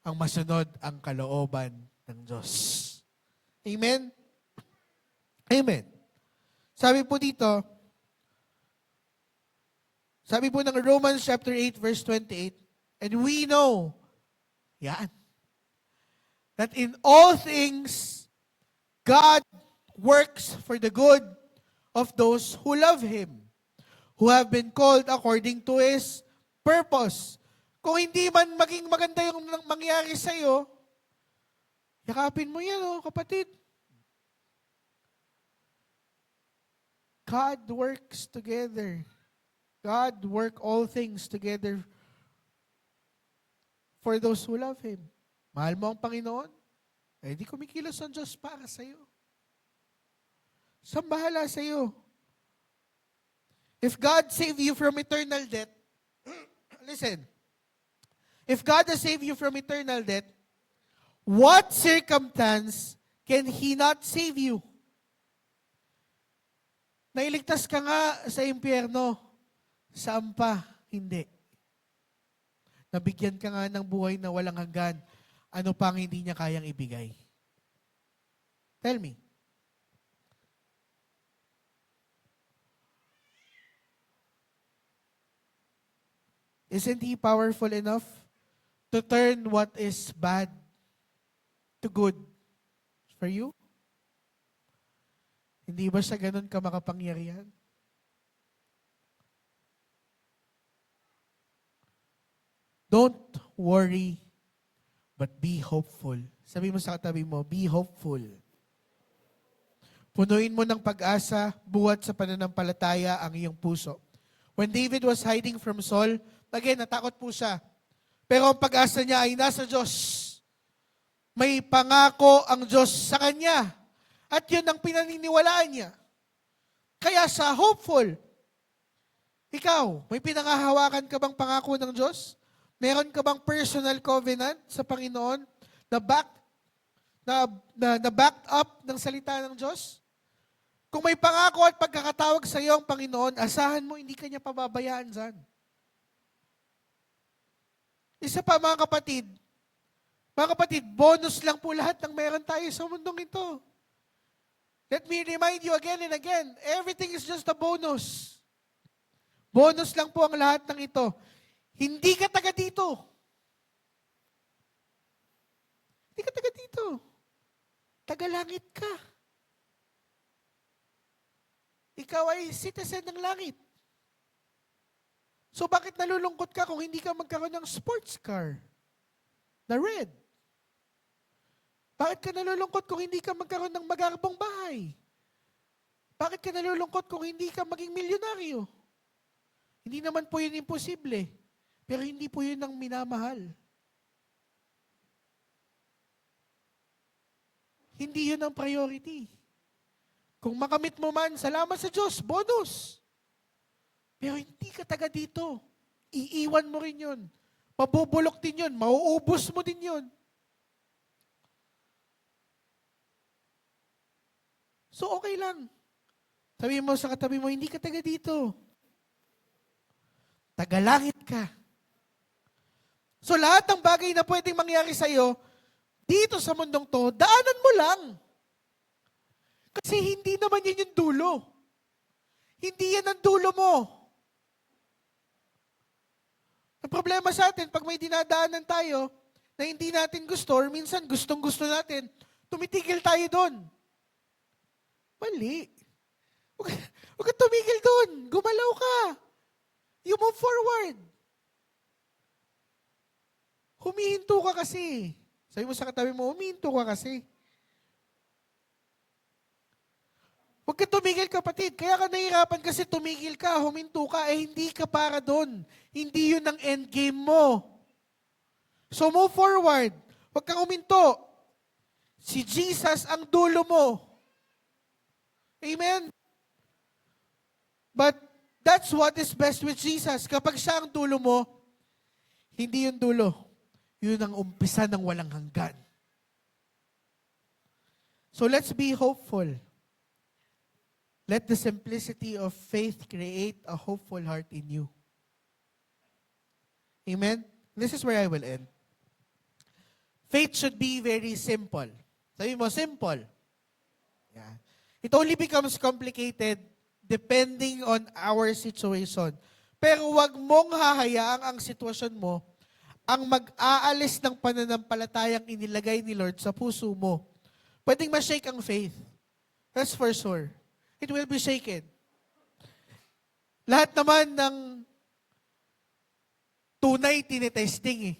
Ang masunod ang kalooban ng Diyos. Amen? Amen. Sabi po dito, sabi po ng Romans chapter 8 verse 28, and we know, yan, that in all things, God works for the good of those who love Him, who have been called according to His purpose. Kung hindi man maging maganda yung mangyari sa'yo, yakapin mo yan, kapatid. God works together. God work all things together for those who love Him. Mahal mo ang Panginoon? Eh, di kumikilos ang Diyos para sa'yo. Saan bahala sa'yo? If God save you from eternal death, listen, if God has saved you from eternal death, what circumstance can He not save you? Nailigtas ka nga sa impyerno. Saan pa? Hindi. Nabigyan ka nga ng buhay na walang hanggan. Ano pang hindi niya kayang ibigay? Tell me. Isn't He powerful enough to turn what is bad to good for you? Hindi ba siya ganun ka makapangyarihan? Don't worry, but be hopeful. Sabi mo sa katabi mo, be hopeful. Punuin mo ng pag-asa, buhat sa pananampalataya ang iyong puso. When David was hiding from Saul, again, natakot po siya. Pero ang pag-asa niya ay nasa Diyos. May pangako ang Diyos sa kanya. At yun ang pinaniniwalaan niya. Kaya siya hopeful. Ikaw, may pinangahawakan ka bang pangako ng Diyos? Meron ka bang personal covenant sa Panginoon na backed up ng salita ng Diyos? Kung may pangako at pagkakatawag sa iyo ang Panginoon, asahan mo hindi ka niya pababayaan dyan. Isa pa mga kapatid, bonus lang po lahat ng meron tayo sa mundong ito. Let me remind you again and again, everything is just a bonus. Bonus lang po ang lahat ng ito. Hindi ka taga dito. Hindi ka taga dito. Taga-langit ka. Ikaw ay citizen ng langit. So bakit nalulungkot ka kung hindi ka magkaroon ng sports car na red? Bakit ka nalulungkot kung hindi ka magkaroon ng magarbong bahay? Bakit ka nalulungkot kung hindi ka maging milyonaryo? Hindi naman po yun imposible, pero hindi po yun ang minamahal. Hindi yun ang priority. Kung makamit mo man, salamat sa Diyos, bonus. Pero hindi ka taga dito. Iiwan mo rin yun. Mabubulok din yun. Mauubos mo din yun. So okay lang. Sabihin mo sa katabi mo, hindi ka taga dito. Tagalangit ka. So lahat ng bagay na pwedeng mangyari sa iyo, dito sa mundong to, daanan mo lang. Kasi hindi naman yan yung dulo. Hindi yan ang dulo mo. Ang problema sa atin, pag may dinadaanan tayo na hindi natin gusto, or minsan gustong-gusto natin, tumitigil tayo doon. Mali. Huwag ka tumigil doon. Gumalaw ka. You move forward. Humihinto ka kasi. Sabi mo sa katabi mo, humihinto ka kasi. Huwag ka tumigil, kapatid. Kaya ka nahihirapan kasi tumigil ka, huminto ka, hindi ka para doon. Hindi yun ang endgame mo. So move forward. Huwag kang huminto. Si Jesus ang dulo mo. Amen? But that's what is best with Jesus. Kapag siya ang dulo mo, hindi yung dulo. Yun ang umpisa ng walang hanggan. So let's be hopeful. Let the simplicity of faith create a hopeful heart in you. Amen? This is where I will end. Faith should be very simple. Sabi mo, simple. Yeah. It only becomes complicated depending on our situation. Pero wag mong hahayaang ang sitwasyon mo ang mag-aalis ng pananampalatayang inilagay ni Lord sa puso mo. Pwedeng ma-shake ang faith. That's for sure. It will be shaken. Lahat naman ng tunay tinitesting eh.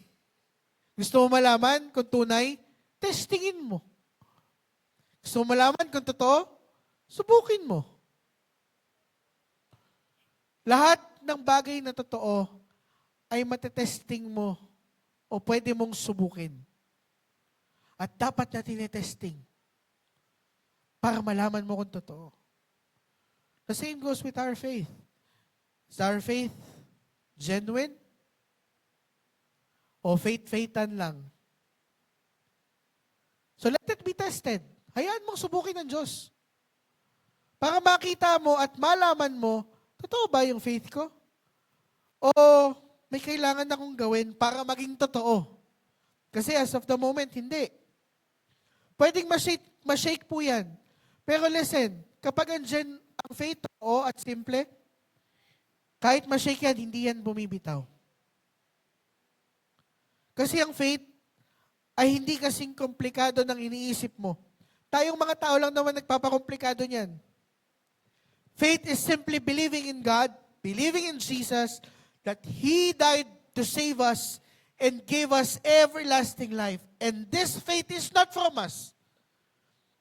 Gusto mo malaman kung tunay? Testingin mo. Gusto mo malaman kung totoo? Subukin mo. Lahat ng bagay na totoo ay matetesting mo o pwede mong subukin. At dapat na tinetesting para malaman mo kung totoo. The same goes with our faith. Is our faith genuine? O faith-faithan lang? So let it be tested. Hayaan mong subukin ng Diyos. Para makita mo at malaman mo, totoo ba yung faith ko? O may kailangan akong gawin para maging totoo? Kasi as of the moment, hindi. Pwedeng ma-shake po yan. Pero listen, kapag andyan ang faith totoo at simple, kahit ma-shake yan, hindi yan bumibitaw. Kasi ang faith ay hindi kasing komplikado ng iniisip mo. Tayong mga tao lang naman nagpapakomplikado niyan. Faith is simply believing in God, believing in Jesus, that He died to save us and gave us everlasting life. And this faith is not from us,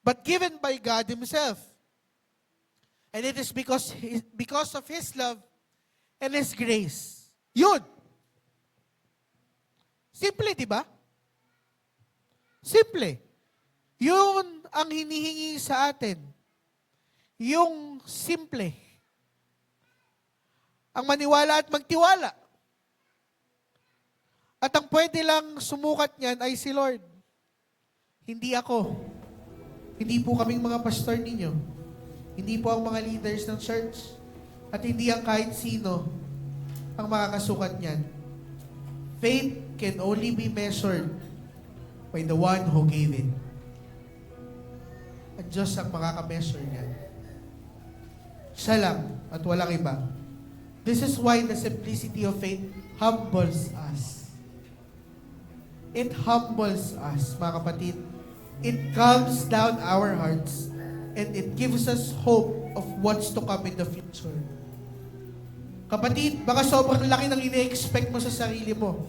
but given by God Himself. And it is because of His love and His grace. Yun. Simple, di ba? Simple. Yun ang hinihingi sa atin. Yung simple. ang maniwala at magtiwala. At ang pwede lang sumukat niyan ay si Lord. Hindi ako. Hindi po kaming mga pastor ninyo. Hindi po ang mga leaders ng church. At hindi ang kahit sino ang makakasukat niyan. Faith can only be measured by the one who gave it. At Diyos ang makaka-measure niyan. Siya lang at walang iba. This is why the simplicity of faith humbles us. It humbles us, mga kapatid. It calms down our hearts and it gives us hope of what's to come in the future. Kapatid, baka sobrang laki ng ine-expect mo sa sarili mo.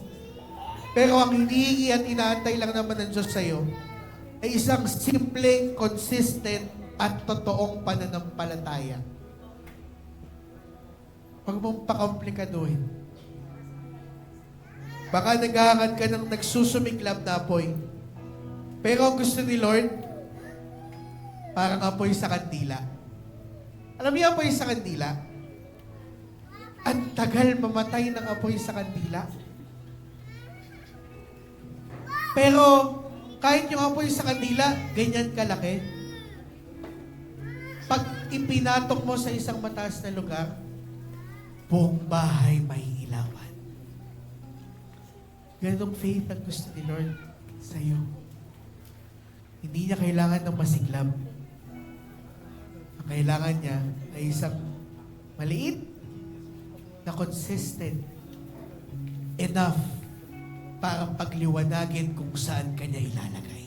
Pero ang hinihingi at inaantay lang naman ng Diyos sa'yo ay isang simpleng, consistent, at totoong pananampalataya. Huwag mong pakomplikaduhin. Baka naghahangad ka ng nagsusumiklab na apoy. Pero ang gusto ni Lord, parang apoy sa kandila. Alam niyo apoy sa kandila? Ang tagal mamatay ng apoy sa kandila. Pero kahit yung apoy sa kandila, ganyan kalaki. Pag ipinatok mo sa isang mataas na lugar, buong bahay may ilawan. Ganong faith ang gusto ni Lord sa iyo. Hindi niya kailangan ng masiklab. Ang kailangan niya ay isang maliit na consistent enough para pagliwanagin kung saan kanya ilalagay.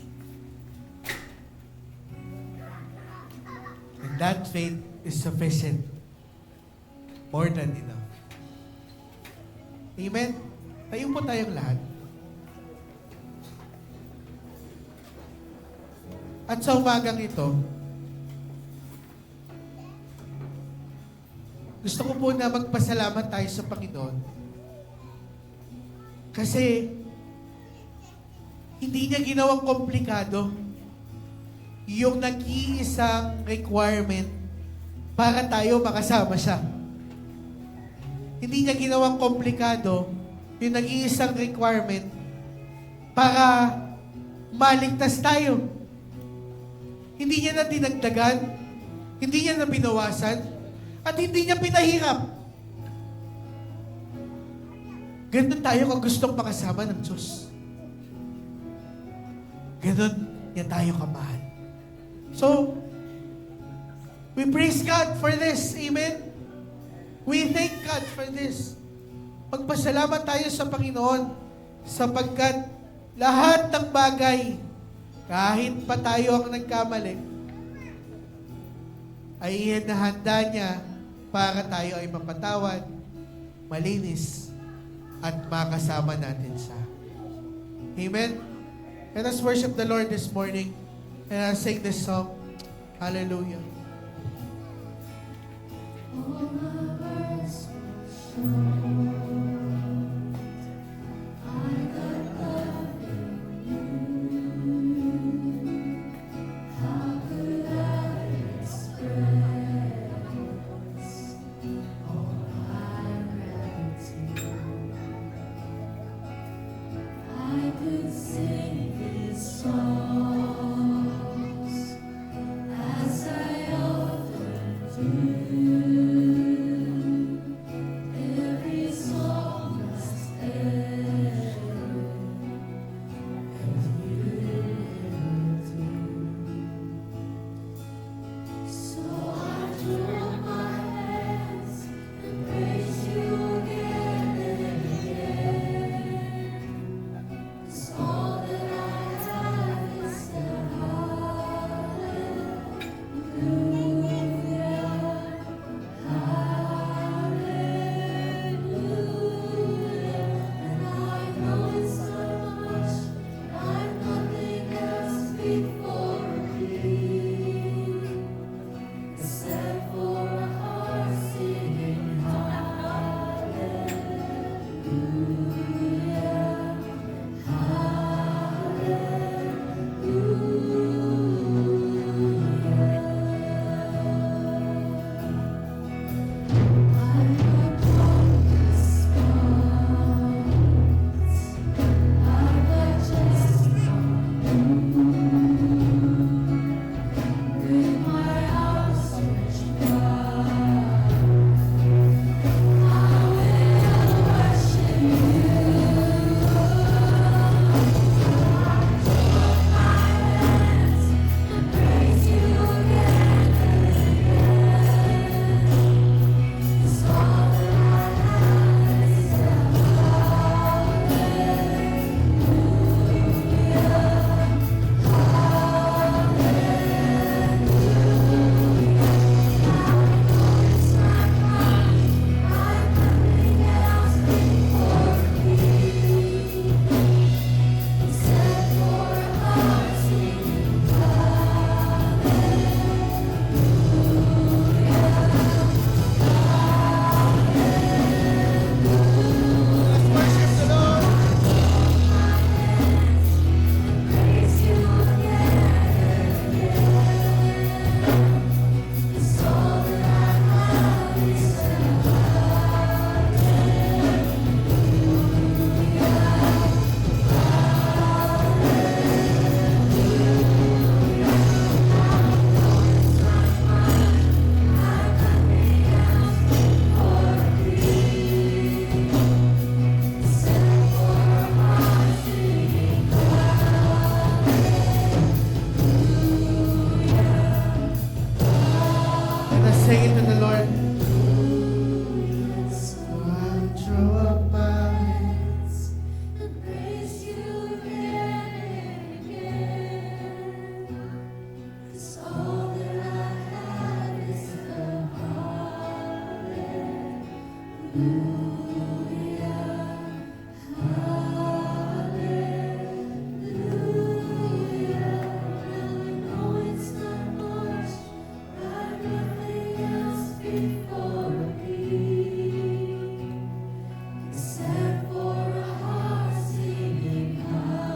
And that faith is sufficient. More than enough. Amen? Tayo po tayong lahat. At sa umagang ito, gusto ko po na magpasalamat tayo sa Panginoon. Kasi, hindi niya ginawang komplikado yung nag-iisang requirement para tayo makasama siya. Hindi niya ginawang komplikado yung nag-iisang requirement para maligtas tayo. Hindi niya na dinagdagan, hindi niya na binawasan, at hindi niya pinahirap. Ganun tayo kung gustong makasama ng Diyos. Ganun niya tayo kamahal. So, we praise God for this. Amen? We thank God for this. Magpasalamat tayo sa Panginoon sapagkat lahat ng bagay, kahit pa tayo ang nagkamali, ay inahanda niya para tayo ay mapatawad, malinis, at makasama natin siya. Amen? Let us worship the Lord this morning and sing this song. Hallelujah. All my heart's sure I got love in you. How could I express all my gratitude? I could sing these songs as I often do. Every it's not much, but nothing else before me, except for a heart singing hallelujah,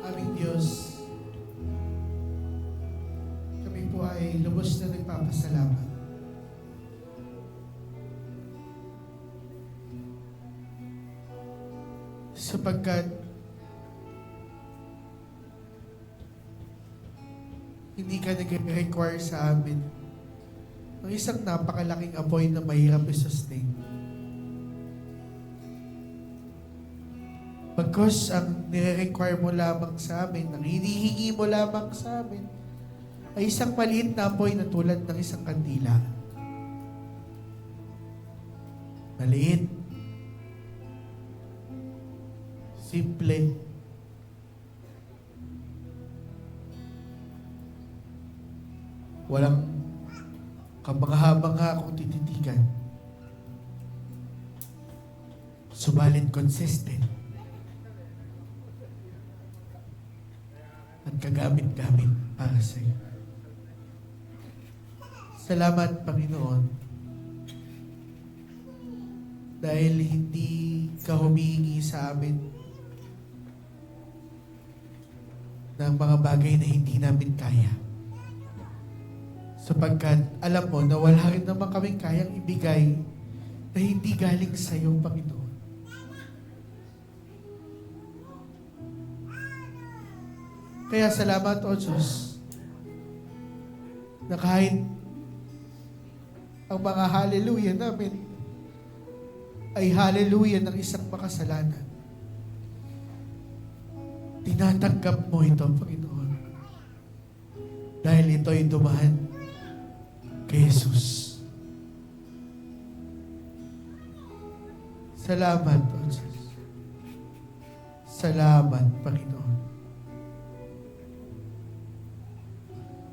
Aming Diyos, kami po ay lubos na nagpapasalamat. Sapagkat hindi ka nag-require sa amin ng isang napakalaking apoy na mahirap i-sustain. Pagkos ang nire-require mo lamang sa amin, ang hinihingi mo lamang sa amin, ay isang maliit na apoy na tulad ng isang kandila. Maliit. Simple. Walang kabangha-bangha kung tititigan. Subalit consistent. At kagamit-gamit para sa iyo. Salamat, Panginoon. Dahil hindi ka humihingi sa amin ng mga bagay na hindi namin kaya. Sapagkat alam mo na wala rin naman kaming kayang ibigay na hindi galing sa iyo, Panginoon. Kaya salamat, O Diyos, na kahit ang mga hallelujah namin ay hallelujah ng isang makasalanan, tinatanggap mo ito, Panginoon. Dahil ito ay dumaan kay Jesus. Salamat, O Diyos. Salamat, Panginoon.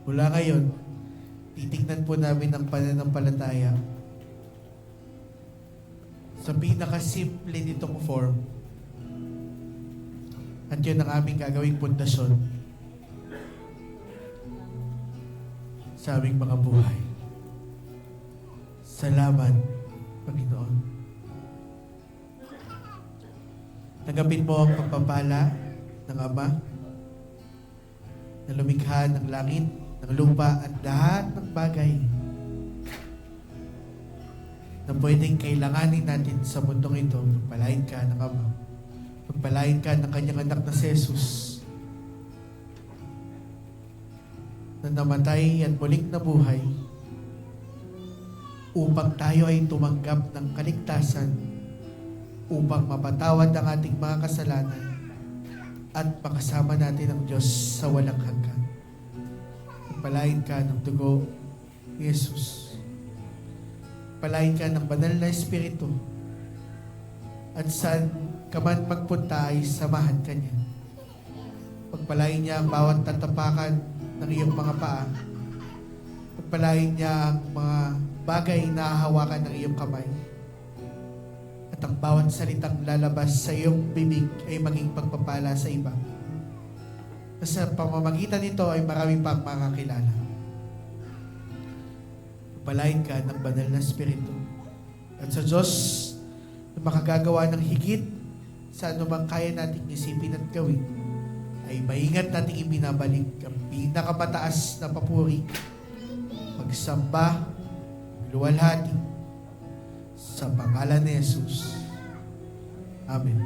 Mula ngayon, titignan po namin ang pananampalataya sa pinakasimple nitong form. At yun ang aming gagawing pundasyon sa aming mga buhay. Salamat, Panginoon. Tanggapin mo ang pagpapala ng Ama na lumikha ng langit, ng lupa at lahat ng bagay na pwedeng kailanganin natin sa mundong ito. Pagpalain ka ng Ama. Pagpalain ka ng kanyang anak na si Jesus na namatay at muling nabuhay upang tayo ay tumanggap ng kaligtasan, upang mapatawad ang ating mga kasalanan at makasama natin ang Diyos sa walang hanggan. Palain ka ng dugo ni Jesus. Palain ka ng banal na Espiritu. At saan ka man magpunta ay samahan ka niya. Pagpalain niya ang bawat tatapakan ng iyong mga paa. Pagpalain niya ang mga bagay na hahawakan ng iyong kamay. At ang bawat salitang lalabas sa iyong bibig ay maging pagpapala sa iba. Sa pamamagitan nito ay marami pang makakilala. Palain ka ng banal na Espiritu. At sa Diyos na makagagawa ng higit sa anumang kaya nating isipin at gawin, ay maingat nating ibinabalik ang pinakamataas na papuri, pagsamba, luwalhati sa pangalan ni Jesus. Amen.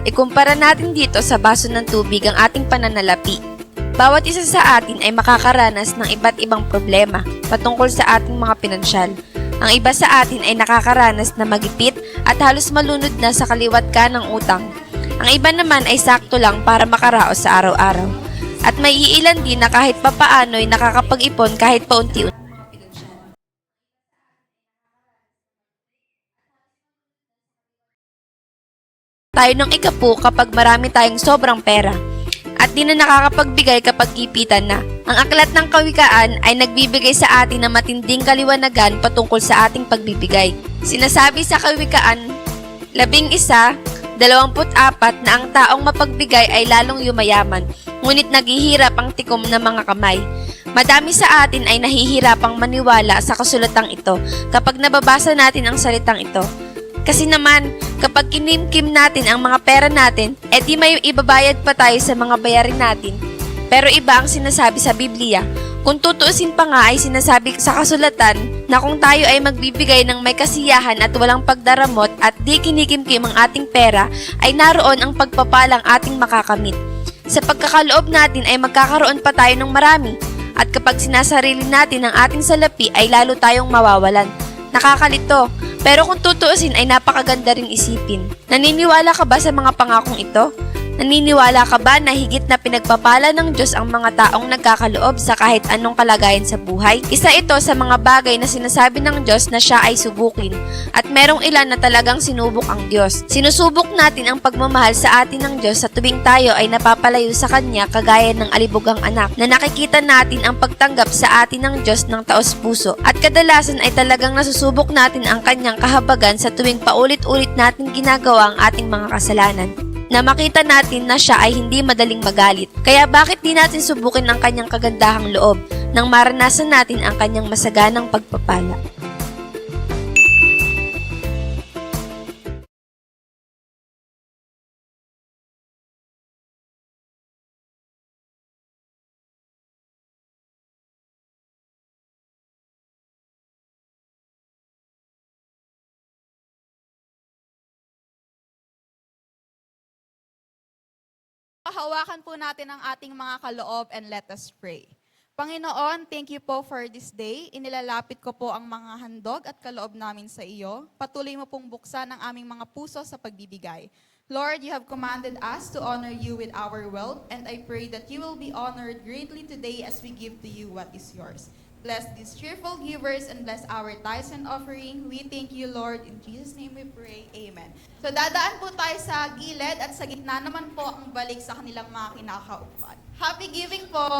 Ikumpara natin dito sa baso ng tubig ang ating pananalapi. Bawat isa sa atin ay makakaranas ng iba't ibang problema patungkol sa ating mga pinansyal. Ang iba sa atin ay nakakaranas na magipit at halos malunod na sa kaliwat ka ng utang. Ang iba naman ay sakto lang para makaraos sa araw-araw. At may iilan din na kahit papaano ay nakakapag-ipon kahit paunti-unti. Tayo ng ikapu kapag marami tayong sobrang pera at di na nakakapagbigay kapag gipitan na. Ang aklat ng kawikaan ay nagbibigay sa atin ng matinding kaliwanagan patungkol sa ating pagbibigay. Sinasabi sa kawikaan 11:24 na ang taong mapagbigay ay lalong yumayaman, ngunit naghihirap ang tikom ng mga kamay. Madami sa atin ay nahihirapang maniwala sa kasulatang ito kapag nababasa natin ang salitang ito. Kasi naman, kapag kinimkim natin ang mga pera natin, edi may ibabayad pa tayo sa mga bayarin natin. Pero iba ang sinasabi sa Biblia. Kung tutuusin pa nga ay sinasabi sa kasulatan na kung tayo ay magbibigay ng may kasiyahan at walang pagdaramot at di kinikimkim ang ating pera, ay naroon ang pagpapalang ating makakamit. Sa pagkakaloob natin ay magkakaroon pa tayo ng marami. At kapag sinasarili natin ang ating salapi ay lalo tayong mawawalan. Nakakalito, pero kung tutuusin ay napakaganda ring isipin. Naniniwala ka ba sa mga pangakong ito? Naniniwala ka ba na higit na pinagpapala ng Diyos ang mga taong nagkakaloob sa kahit anong kalagayan sa buhay? Isa ito sa mga bagay na sinasabi ng Diyos na siya ay subukin. At merong ilan na talagang sinubok ang Diyos. Sinusubok natin ang pagmamahal sa atin ng Diyos sa tuwing tayo ay napapalayo sa Kanya kagaya ng alibugang anak na nakikita natin ang pagtanggap sa atin ng Diyos ng taos puso. At kadalasan ay talagang nasusubok natin ang Kanyang kahabagan sa tuwing paulit-ulit natin ginagawa ang ating mga kasalanan, na makita natin na siya ay hindi madaling magalit. Kaya bakit di natin subukin ang kanyang kagandahang loob nang maranasan natin ang kanyang masaganang pagpapala? Hawakan po natin ang ating mga kaloob and let us pray. Panginoon, thank you po for this day. Inilalapit ko po ang mga handog at kaloob namin sa iyo. Patuloy mo pong buksan ang aming mga puso sa pagbibigay. Lord, you have commanded us to honor you with our wealth, and I pray that you will be honored greatly today as we give to you what is yours. Bless these cheerful givers and bless our tithes and offering. We thank you, Lord. In Jesus' name we pray. Amen. So dadaan po tayo sa gilid at sa gitna naman po ang balik sa kanilang mga kinakaupan. Happy giving po!